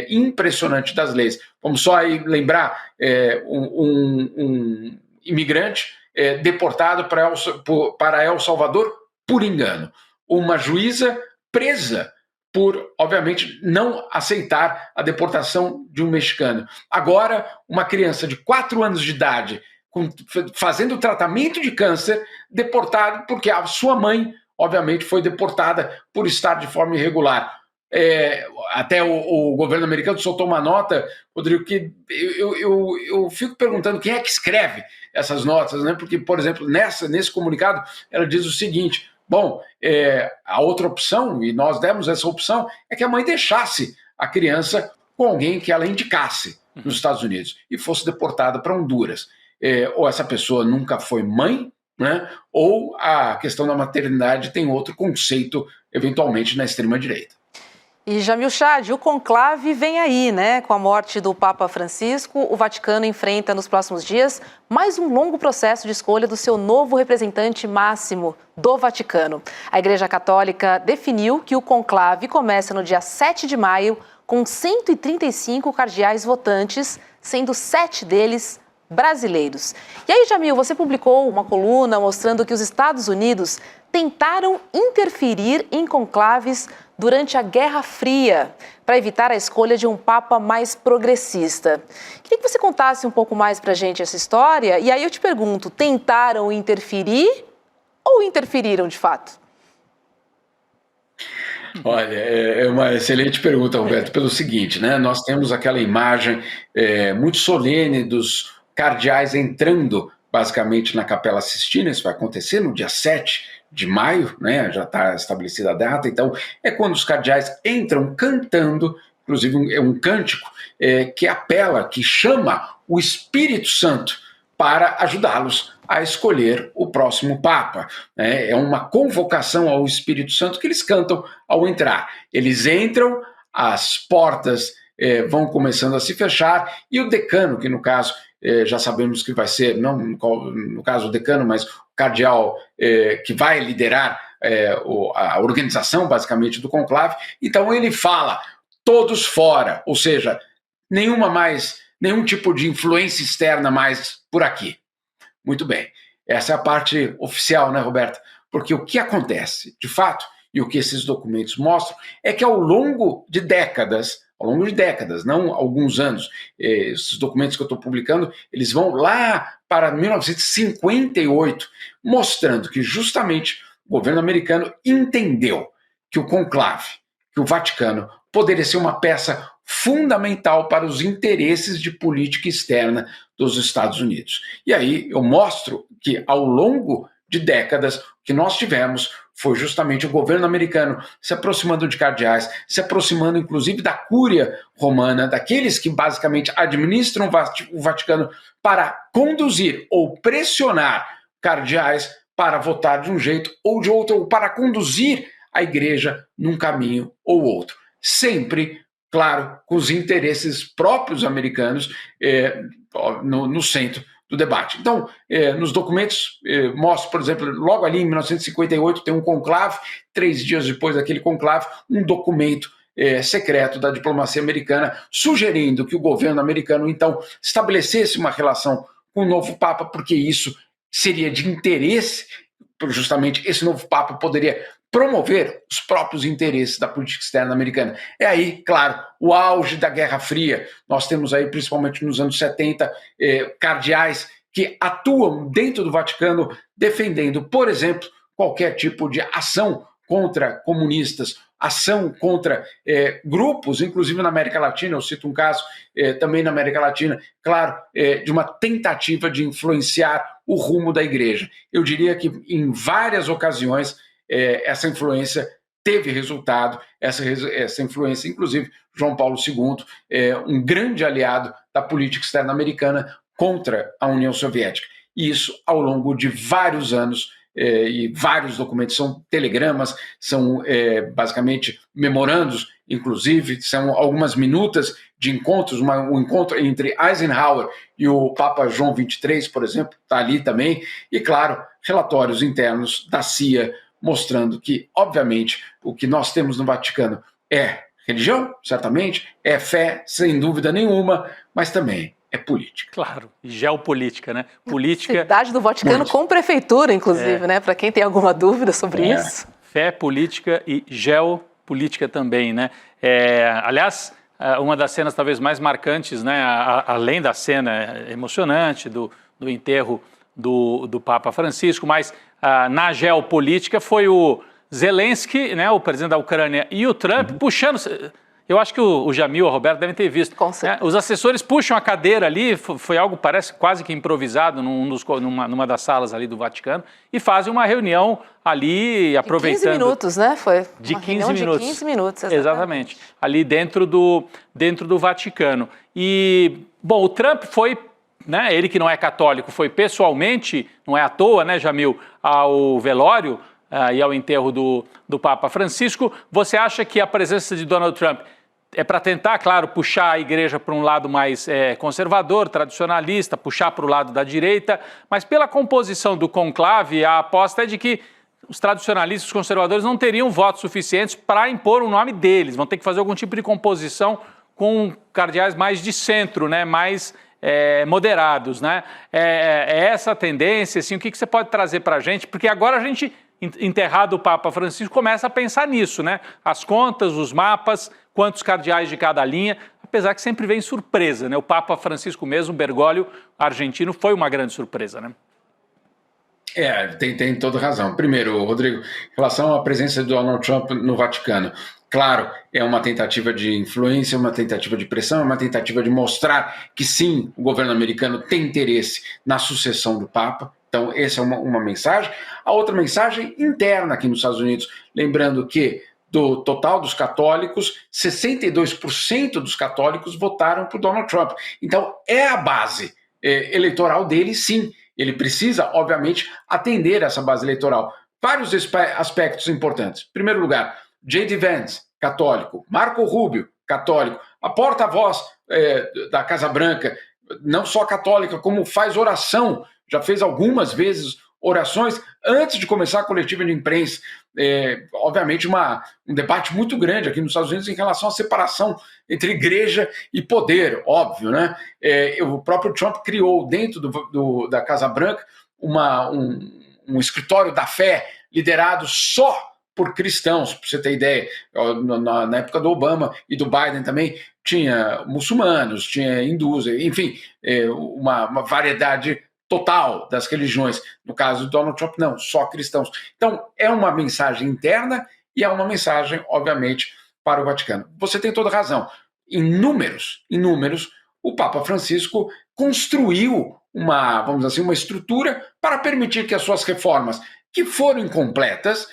impressionante das leis. Vamos só aí lembrar um imigrante deportado para El Salvador por engano. Uma juíza presa por, obviamente, não aceitar a deportação de um mexicano. Agora, uma criança de 4 anos de idade fazendo tratamento de câncer, deportado porque a sua mãe, obviamente, foi deportada por estar de forma irregular. Até o governo americano soltou uma nota, Rodrigo, que eu fico perguntando quem é que escreve essas notas, né? Porque, por exemplo, nesse comunicado, ela diz o seguinte: bom, a outra opção, e nós demos essa opção, é que a mãe deixasse a criança com alguém que ela indicasse nos Estados Unidos e fosse deportada para Honduras. Ou essa pessoa nunca foi mãe né? Ou a questão da maternidade tem outro conceito, eventualmente, na extrema-direita. E Jamil Chad, o conclave vem aí, né? Com a morte do Papa Francisco, o Vaticano enfrenta nos próximos dias mais um longo processo de escolha do seu novo representante máximo do Vaticano. A Igreja Católica definiu que o conclave começa no dia 7 de maio com 135 cardeais votantes, sendo 7 deles brasileiros. E aí, Jamil, você publicou uma coluna mostrando que os Estados Unidos tentaram interferir em conclaves durante a Guerra Fria para evitar a escolha de um papa mais progressista. Queria que você contasse um pouco mais para a gente essa história. E aí eu te pergunto, tentaram interferir ou interferiram de fato? Olha, é uma excelente pergunta, Roberto, pelo seguinte, né? Nós temos aquela imagem muito solene dos cardeais entrando basicamente na Capela Sistina. Isso vai acontecer no dia 7 de maio, né? Já está estabelecida a data, então é quando os cardeais entram cantando, inclusive é um cântico que apela, que chama o Espírito Santo para ajudá-los a escolher o próximo Papa. É uma convocação ao Espírito Santo que eles cantam ao entrar. Eles entram, as portas vão começando a se fechar e o decano, que no caso já sabemos que vai ser, não no caso o decano, mas o cardeal que vai liderar a organização basicamente do conclave, então ele fala, todos fora, ou seja, nenhum tipo de influência externa mais por aqui. Muito bem, essa é a parte oficial, né, Roberta? Porque o que acontece, de fato, e o que esses documentos mostram, é que ao longo de décadas, não alguns anos, esses documentos que eu estou publicando, eles vão lá para 1958, mostrando que justamente o governo americano entendeu que o conclave, que o Vaticano, poderia ser uma peça fundamental para os interesses de política externa dos Estados Unidos. E aí eu mostro que ao longo de décadas, o que nós tivemos foi justamente o governo americano se aproximando de cardeais, se aproximando inclusive da cúria romana, daqueles que basicamente administram o Vaticano para conduzir ou pressionar cardeais para votar de um jeito ou de outro, ou para conduzir a igreja num caminho ou outro. Sempre, claro, com os interesses próprios americanos no centro do debate. Então, nos documentos, mostro, por exemplo, logo ali em 1958 tem um conclave, 3 dias depois daquele conclave, um documento secreto da diplomacia americana sugerindo que o governo americano, então, estabelecesse uma relação com o novo Papa, porque isso seria de interesse, justamente esse novo Papa poderia promover os próprios interesses da política externa americana. É aí, claro, o auge da Guerra Fria. Nós temos aí, principalmente nos anos 70, cardeais que atuam dentro do Vaticano defendendo, por exemplo, qualquer tipo de ação contra comunistas, ação contra grupos, inclusive na América Latina. Eu cito um caso também na América Latina, claro, de uma tentativa de influenciar o rumo da igreja. Eu diria que em várias ocasiões essa influência teve resultado, essa influência, inclusive, João Paulo II, um grande aliado da política externa americana contra a União Soviética. E isso ao longo de vários anos, e vários documentos, são telegramas, são basicamente memorandos, inclusive, são algumas minutas de encontros, um encontro entre Eisenhower e o Papa João XXIII, por exemplo, está ali também, e claro, relatórios internos da CIA, mostrando que, obviamente, o que nós temos no Vaticano é religião, certamente, é fé, sem dúvida nenhuma, mas também é política. Claro, e geopolítica, né? Política... Cidade do Vaticano muito. Com prefeitura, inclusive, né? Para quem tem alguma dúvida sobre isso. Fé, política e geopolítica também, né? Aliás, uma das cenas talvez mais marcantes, né? Além da cena emocionante do enterro do Papa Francisco, mas na geopolítica foi o Zelensky, né, o presidente da Ucrânia, e o Trump puxando... Eu acho que o Jamil, o Roberto devem ter visto. Né? Os assessores puxam a cadeira ali, foi algo, parece quase que improvisado numa das salas ali do Vaticano, e fazem uma reunião ali, aproveitando... De 15 minutos, né? Foi de uma 15 minutos. De 15 minutos, exatamente. Ali dentro do Vaticano. E, bom, o Trump foi né, ele que não é católico, foi pessoalmente, não é à toa, né, Jamil, ao velório e ao enterro do Papa Francisco. Você acha que a presença de Donald Trump é para tentar, claro, puxar a igreja para um lado mais conservador, tradicionalista, puxar para o lado da direita, mas pela composição do conclave, a aposta é de que os tradicionalistas, os conservadores, não teriam votos suficientes para impor o nome deles, vão ter que fazer algum tipo de composição com cardeais mais de centro, né, mais moderados, né? É essa a tendência, assim, o que você pode trazer para a gente? Porque agora a gente, enterrado o Papa Francisco, começa a pensar nisso, né? As contas, os mapas, quantos cardeais de cada linha, apesar que sempre vem surpresa, né? O Papa Francisco mesmo, Bergoglio, argentino, foi uma grande surpresa, né? Tem toda razão. Primeiro, Rodrigo, em relação à presença de Donald Trump no Vaticano, claro, é uma tentativa de influência, uma tentativa de pressão, é uma tentativa de mostrar que sim, o governo americano tem interesse na sucessão do Papa. Então, essa é uma mensagem. A outra mensagem interna aqui nos Estados Unidos, lembrando que do total dos católicos, 62% dos católicos votaram por Donald Trump. Então, é a base eleitoral dele, sim. Ele precisa, obviamente, atender essa base eleitoral. Vários aspectos importantes. Em primeiro lugar, J.D. Vance, católico. Marco Rubio, católico. A porta-voz da Casa Branca, não só católica, como faz oração, já fez algumas vezes orações antes de começar a coletiva de imprensa. Obviamente, um debate muito grande aqui nos Estados Unidos em relação à separação entre igreja e poder, óbvio, né? O próprio Trump criou dentro da Casa Branca um escritório da fé liderado só por cristãos, para você ter ideia. Na época do Obama e do Biden também tinha muçulmanos, tinha hindus, enfim, uma variedade total das religiões. No caso do Donald Trump, não, só cristãos. Então, é uma mensagem interna e é uma mensagem, obviamente, para o Vaticano. Você tem toda razão. Em números, o Papa Francisco construiu vamos dizer assim, uma estrutura para permitir que as suas reformas, que foram incompletas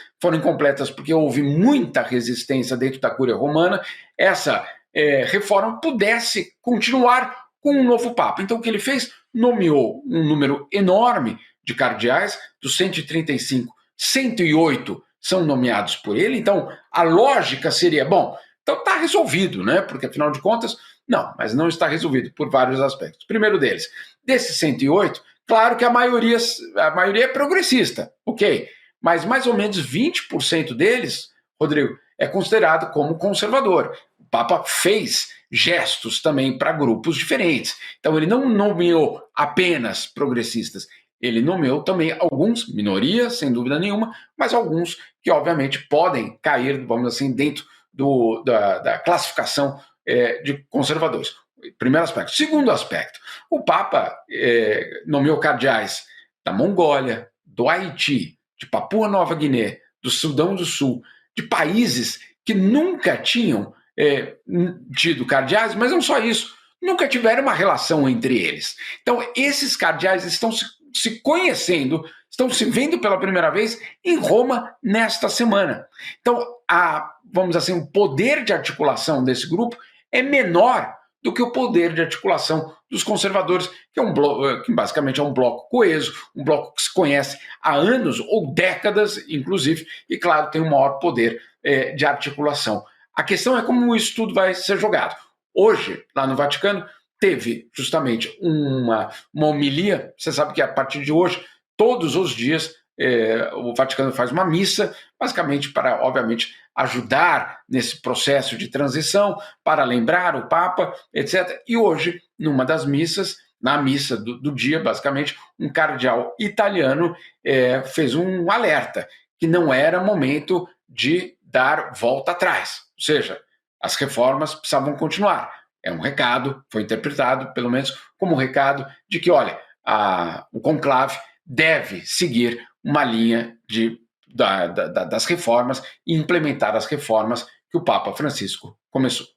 porque houve muita resistência dentro da Cúria Romana, essa reforma pudesse continuar com um novo Papa. Então, o que ele fez? Nomeou um número enorme de cardeais, dos 135, 108 são nomeados por ele. Então, a lógica seria, bom, então está resolvido, né? Porque, afinal de contas, não, mas não está resolvido por vários aspectos. Primeiro deles, desses 108, claro que a maioria é progressista, ok, mas mais ou menos 20% deles, Rodrigo, é considerado como conservador. O Papa fez gestos também para grupos diferentes. Então, ele não nomeou apenas progressistas, ele nomeou também alguns, minorias, sem dúvida nenhuma, mas alguns que, obviamente, podem cair, vamos assim, dentro da classificação de conservadores. Primeiro aspecto. Segundo aspecto, o Papa nomeou cardeais da Mongólia, do Haiti, de Papua Nova Guiné, do Sudão do Sul, de países que nunca tinham tido cardeais, mas não só isso, nunca tiveram uma relação entre eles. Então, esses cardeais estão se conhecendo, estão se vendo pela primeira vez em Roma nesta semana. Então, vamos dizer assim, o poder de articulação desse grupo é menor do que o poder de articulação dos conservadores, que é um bloco, que basicamente é um bloco coeso, um bloco que se conhece há anos ou décadas, inclusive, e, claro, tem um maior poder de articulação. A questão é como isso tudo vai ser jogado. Hoje, lá no Vaticano, teve justamente uma homilia. Você sabe que a partir de hoje, todos os dias, o Vaticano faz uma missa, basicamente para, obviamente, ajudar nesse processo de transição, para lembrar o Papa, etc. E hoje, numa das missas, na missa do dia, basicamente, um cardeal italiano fez um alerta, que não era momento de dar volta atrás. Ou seja, as reformas precisavam continuar. É um recado, foi interpretado, pelo menos, como um recado de que, olha, o conclave deve seguir uma linha das reformas e implementar as reformas que o Papa Francisco começou.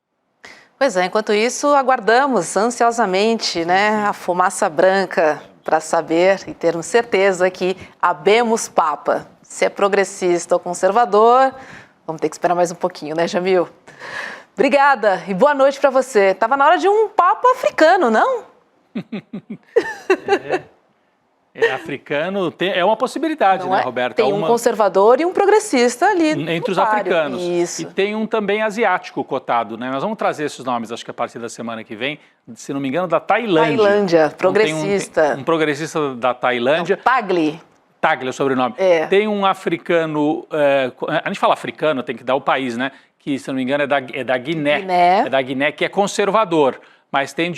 Pois é, enquanto isso, aguardamos ansiosamente, né, a fumaça branca para saber e termos certeza que habemos Papa. Se é progressista ou conservador, vamos ter que esperar mais um pouquinho, né, Jamil? Obrigada e boa noite para você. Estava na hora de um Papa africano, não? Africano é uma possibilidade, Não né, é? Roberta? Tem um conservador e um progressista ali. Entre os no páreo. africanos. Isso. E tem um também asiático cotado, né? Nós vamos trazer esses nomes, acho que a partir da semana que vem, se não me engano, da Tailândia. Tailândia, progressista. Tem um progressista da Tailândia. Tagli. Tagli é o sobrenome. É. Tem um africano, a gente fala africano, tem que dar o país, né? Que, se não me engano, é da Guiné. É da Guiné, que é conservador. Mas tem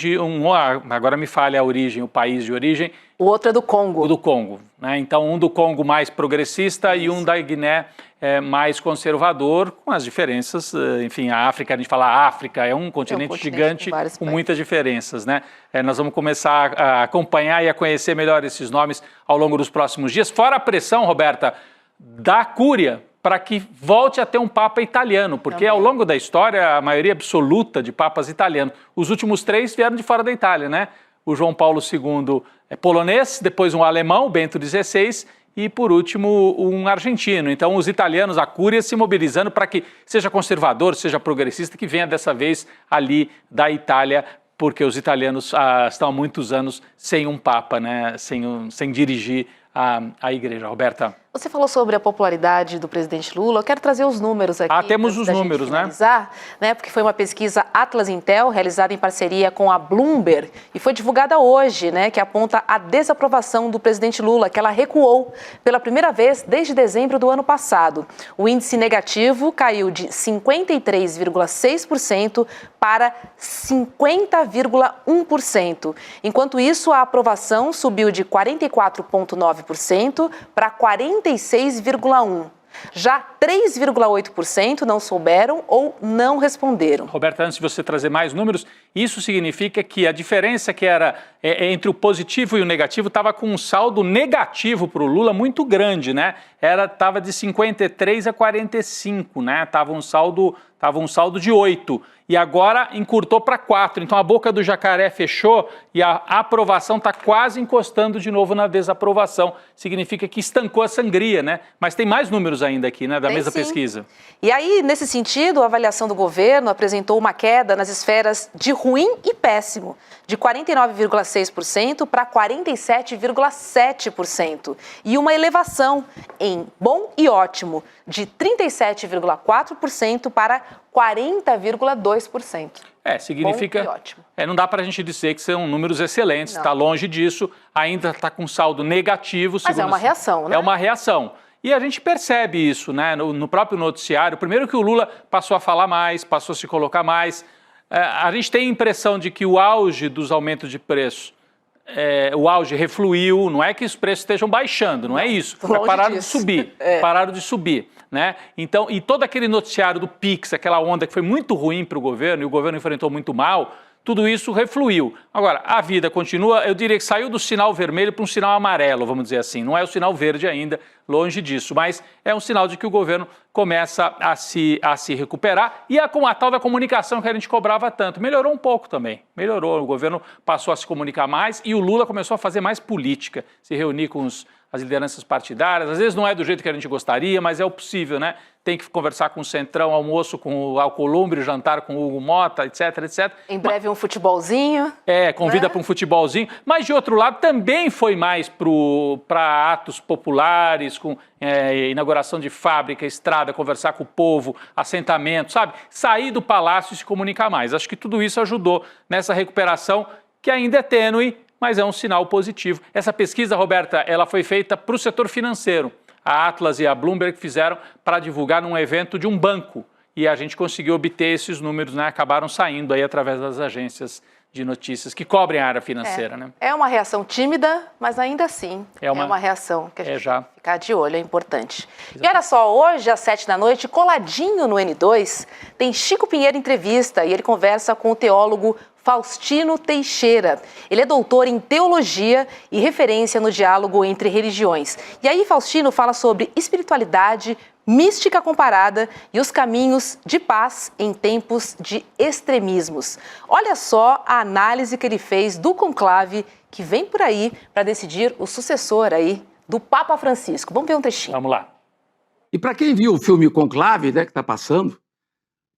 agora me falha a origem, o país de origem. O outro é do Congo. O do Congo, né? Então, um do Congo mais progressista e um da Guiné mais conservador, com as diferenças. Enfim, a África, a gente fala África, é um continente gigante com muitas diferenças, né? Nós vamos começar a acompanhar e a conhecer melhor esses nomes ao longo dos próximos dias. Fora a pressão, Roberta, da Cúria, para que volte a ter um Papa italiano, porque ao longo da história, a maioria absoluta de papas italianos, os últimos 3 vieram de fora da Itália, né? O João Paulo II é polonês, depois um alemão, Bento XVI, e por último um argentino. Então os italianos, a Cúria, se mobilizando para que seja conservador, seja progressista, que venha dessa vez ali da Itália, porque os italianos estão há muitos anos sem um Papa, né? Sem dirigir a igreja. Roberta. Você falou sobre a popularidade do presidente Lula. Eu quero trazer os números aqui. Temos os números, né? Porque foi uma pesquisa Atlas Intel, realizada em parceria com a Bloomberg, e foi divulgada hoje, né? Que aponta a desaprovação do presidente Lula, que ela recuou pela primeira vez desde dezembro do ano passado. O índice negativo caiu de 53,6% para 50,1%. Enquanto isso, a aprovação subiu de 44,9% para 46,1%. Já 3,8% não souberam ou não responderam. Roberta, antes de você trazer mais números, isso significa que a diferença que era entre o positivo e o negativo estava com um saldo negativo para o Lula muito grande, né? Estava de 53 a 45, né? Tava um saldo de 8. E agora encurtou para 4. Então a boca do jacaré fechou e a aprovação está quase encostando de novo na desaprovação. Significa que estancou a sangria, né? Mas tem mais números ainda aqui, né? Da mesma pesquisa. E aí, nesse sentido, a avaliação do governo apresentou uma queda nas esferas de ruim e péssimo, de 49,6% para 47,7%. E uma elevação em bom e ótimo, de 37,4% para 40,2%. Significa... Bom e ótimo. Não dá para a gente dizer que são números excelentes, está longe disso, ainda está com saldo negativo. Mas é uma reação, né? É uma reação. E a gente percebe isso, né? No próprio noticiário. Primeiro que o Lula passou a falar mais, passou a se colocar mais. A gente tem a impressão de que o auge dos aumentos de preço, o auge refluiu, não é que os preços estejam baixando, não é isso. Pararam de subir, pararam de subir. Né? Então, e todo aquele noticiário do Pix, aquela onda que foi muito ruim para o governo, e o governo enfrentou muito mal, tudo isso refluiu. Agora, a vida continua, eu diria que saiu do sinal vermelho para um sinal amarelo, vamos dizer assim. Não é o sinal verde ainda, longe disso, mas é um sinal de que o governo começa a se recuperar. E a tal da comunicação que a gente cobrava tanto, melhorou um pouco também. Melhorou, o governo passou a se comunicar mais e o Lula começou a fazer mais política, se reunir com as lideranças partidárias. Às vezes não é do jeito que a gente gostaria, mas é o possível, né? Tem que conversar com o Centrão, almoço com o Alcolumbre, jantar com o Hugo Mota, etc, etc. Em breve um futebolzinho. Convida para um futebolzinho. Mas, de outro lado, também foi mais para atos populares, com inauguração de fábrica, estrada, conversar com o povo, assentamento, sabe? Sair do palácio e se comunicar mais. Acho que tudo isso ajudou nessa recuperação, que ainda é tênue, mas é um sinal positivo. Essa pesquisa, Roberta, ela foi feita para o setor financeiro. A Atlas e a Bloomberg fizeram para divulgar num evento de um banco. E a gente conseguiu obter esses números, né? Acabaram saindo aí através das agências de notícias que cobrem a área financeira, né? É uma reação tímida, mas ainda assim é uma reação que a gente tem que ficar de olho, é importante. Exatamente. E olha só, hoje às 19h, coladinho no N2, tem Chico Pinheiro entrevista e ele conversa com o teólogo Faustino Teixeira. Ele é doutor em teologia e referência no diálogo entre religiões. E aí Faustino fala sobre espiritualidade, mística comparada e os caminhos de paz em tempos de extremismos. Olha só a análise que ele fez do conclave que vem por aí para decidir o sucessor aí do Papa Francisco. Vamos ver um trechinho. Vamos lá. E para quem viu o filme Conclave, né, que está passando,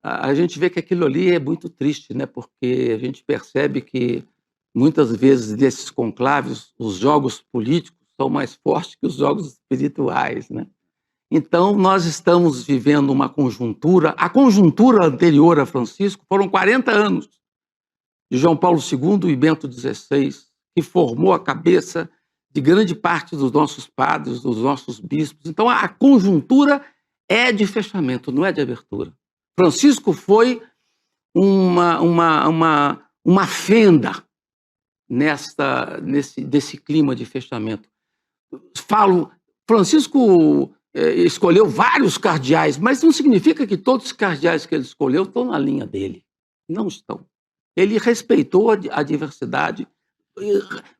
a gente vê que aquilo ali é muito triste, né? Porque a gente percebe que muitas vezes desses conclaves, os jogos políticos são mais fortes que os jogos espirituais, né? Então, nós estamos vivendo uma conjuntura, a conjuntura anterior a Francisco foram 40 anos de João Paulo II e Bento XVI, que formou a cabeça de grande parte dos nossos padres, dos nossos bispos. Então, a conjuntura é de fechamento, não é de abertura. Francisco foi uma fenda desse clima de fechamento. Francisco escolheu vários cardeais, mas não significa que todos os cardeais que ele escolheu estão na linha dele. Não estão. Ele respeitou a diversidade,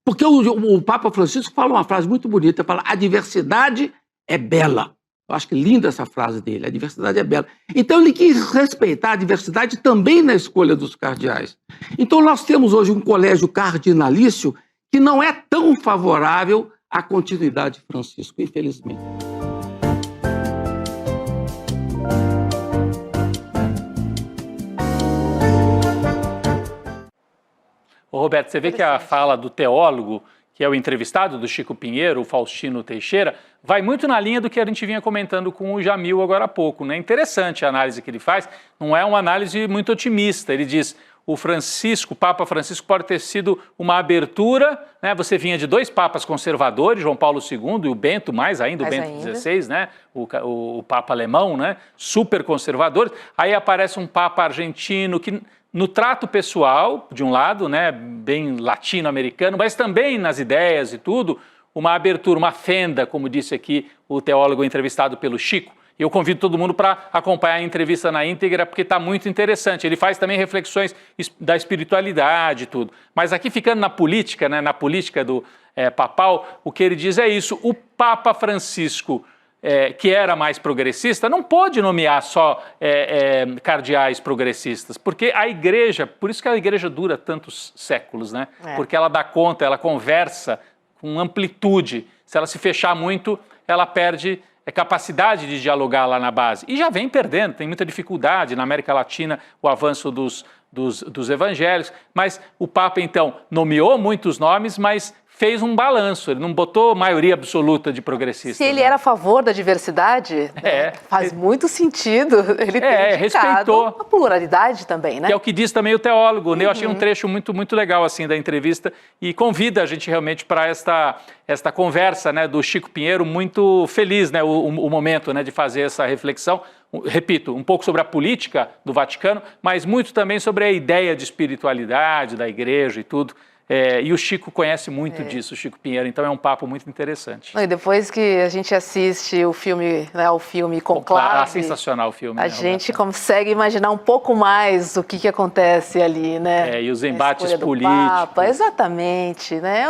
porque o Papa Francisco fala uma frase muito bonita, fala: a diversidade é bela. Eu acho que linda essa frase dele, a diversidade é bela. Então ele quis respeitar a diversidade também na escolha dos cardeais. Então nós temos hoje um colégio cardinalício que não é tão favorável à continuidade de Francisco, infelizmente. Ô Roberto, você vê que a fala do teólogo, que é o entrevistado do Chico Pinheiro, o Faustino Teixeira, vai muito na linha do que a gente vinha comentando com o Jamil agora há pouco, né? Interessante a análise que ele faz, não é uma análise muito otimista. Ele diz: o Papa Francisco pode ter sido uma abertura, né? Você vinha de 2 papas conservadores, João Paulo II e o Bento, mais ainda, o Bento XVI, né? O Papa alemão, né? Super conservador. Aí aparece um Papa argentino que, no trato pessoal, de um lado, né, bem latino-americano, mas também nas ideias e tudo, uma abertura, uma fenda, como disse aqui o teólogo entrevistado pelo Chico. Eu convido todo mundo para acompanhar a entrevista na íntegra, porque está muito interessante. Ele faz também reflexões da espiritualidade e tudo. Mas aqui, ficando na política, né, na política do papal, o que ele diz é isso: o Papa Francisco, que era mais progressista, não pôde nomear só cardeais progressistas, porque a igreja, por isso que a igreja dura tantos séculos, né? Porque ela dá conta, ela conversa com amplitude. Se ela se fechar muito, ela perde capacidade de dialogar lá na base. E já vem perdendo, tem muita dificuldade na América Latina, o avanço dos evangelhos, mas o Papa, então, nomeou muitos nomes, mas fez um balanço, ele não botou maioria absoluta de progressistas. Se ele era a favor da diversidade, faz muito sentido ele ter respeitou a pluralidade também, né? Que é o que diz também o teólogo, né? Eu achei um trecho muito, muito legal assim da entrevista e convida a gente realmente para esta conversa, né, do Chico Pinheiro, muito feliz, né, o momento, né, de fazer essa reflexão. Repito, um pouco sobre a política do Vaticano, mas muito também sobre a ideia de espiritualidade da igreja e tudo. E o Chico conhece muito disso, o Chico Pinheiro, então é um papo muito interessante. E depois que a gente assiste o filme, né, Conclave, sensacional o filme. A gente consegue imaginar um pouco mais o que acontece ali, né? E os embates políticos. Papa, exatamente, né?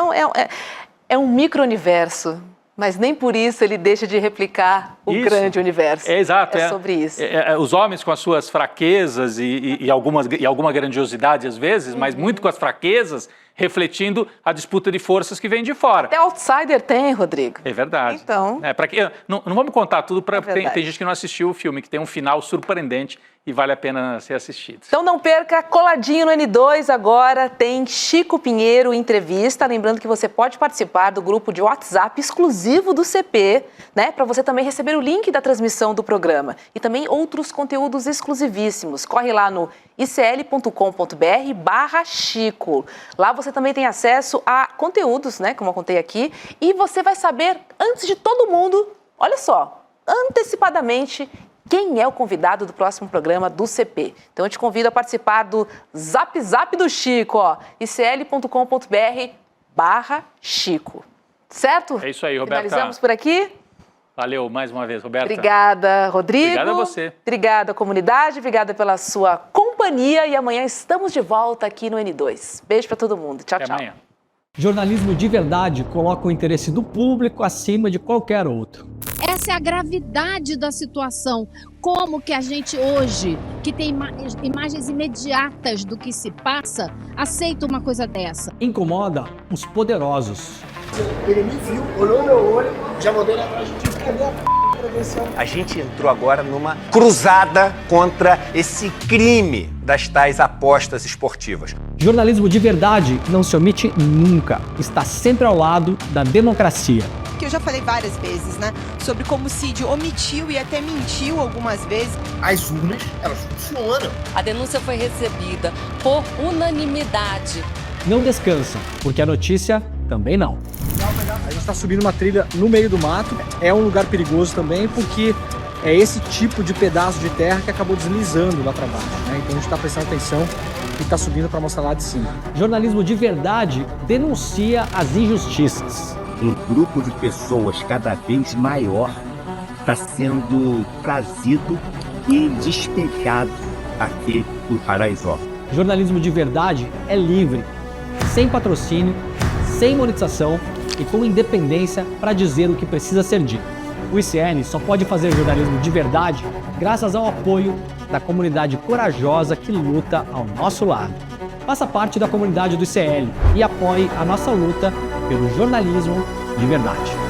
É um micro-universo, mas nem por isso ele deixa de replicar o grande universo. Exato. É sobre isso. Os homens com as suas fraquezas e alguma grandiosidade às vezes, mas muito com as fraquezas, refletindo a disputa de forças que vem de fora. Até outsider tem, Rodrigo. É verdade. Então... não vamos contar tudo, porque tem gente que não assistiu o filme, que tem um final surpreendente e vale a pena ser assistido. Então não perca, coladinho no N2 agora tem Chico Pinheiro Entrevista. Lembrando que você pode participar do grupo de WhatsApp exclusivo do CP, né? Para você também receber o link da transmissão do programa. E também outros conteúdos exclusivíssimos. Corre lá no icl.com.br/Chico. Lá você também tem acesso a conteúdos, né? Como eu contei aqui. E você vai saber, antes de todo mundo, olha só, antecipadamente, quem é o convidado do próximo programa do CP. Então eu te convido a participar do Zap Zap do Chico, ó, icl.com.br/Chico. Certo? É isso aí, Roberta. Finalizamos por aqui? Valeu mais uma vez, Roberta. Obrigada, Rodrigo. Obrigada a você. Obrigada, comunidade. Obrigada pela sua companhia. E amanhã estamos de volta aqui no N2. Beijo para todo mundo. Tchau, tchau. Amanhã. Jornalismo de verdade coloca o interesse do público acima de qualquer outro. Essa é a gravidade da situação. Como que a gente hoje, que tem imagens imediatas do que se passa, aceita uma coisa dessa? Incomoda os poderosos. Ele me viu, olhou no meu olho, já mandou ele atrás de ti, cadê a prevenção? A gente entrou agora numa cruzada contra esse crime das tais apostas esportivas. Jornalismo de verdade não se omite nunca, está sempre ao lado da democracia. Que eu já falei várias vezes, né, sobre como o Cid omitiu e até mentiu algumas vezes. As urnas, elas funcionam. A denúncia foi recebida por unanimidade. Não descansa, porque a notícia também não. A gente está subindo uma trilha no meio do mato, é um lugar perigoso também, porque é esse tipo de pedaço de terra que acabou deslizando lá para baixo, né? Então a gente está prestando atenção e está subindo para mostrar lá de cima. Jornalismo de verdade denuncia as injustiças. Um grupo de pessoas cada vez maior está sendo trazido e despejado aqui no Paraisópolis. Jornalismo de verdade é livre, sem patrocínio, sem monetização e com independência para dizer o que precisa ser dito. O ICN só pode fazer jornalismo de verdade graças ao apoio da comunidade corajosa que luta ao nosso lado. Faça parte da comunidade do ICL e apoie a nossa luta pelo jornalismo de verdade.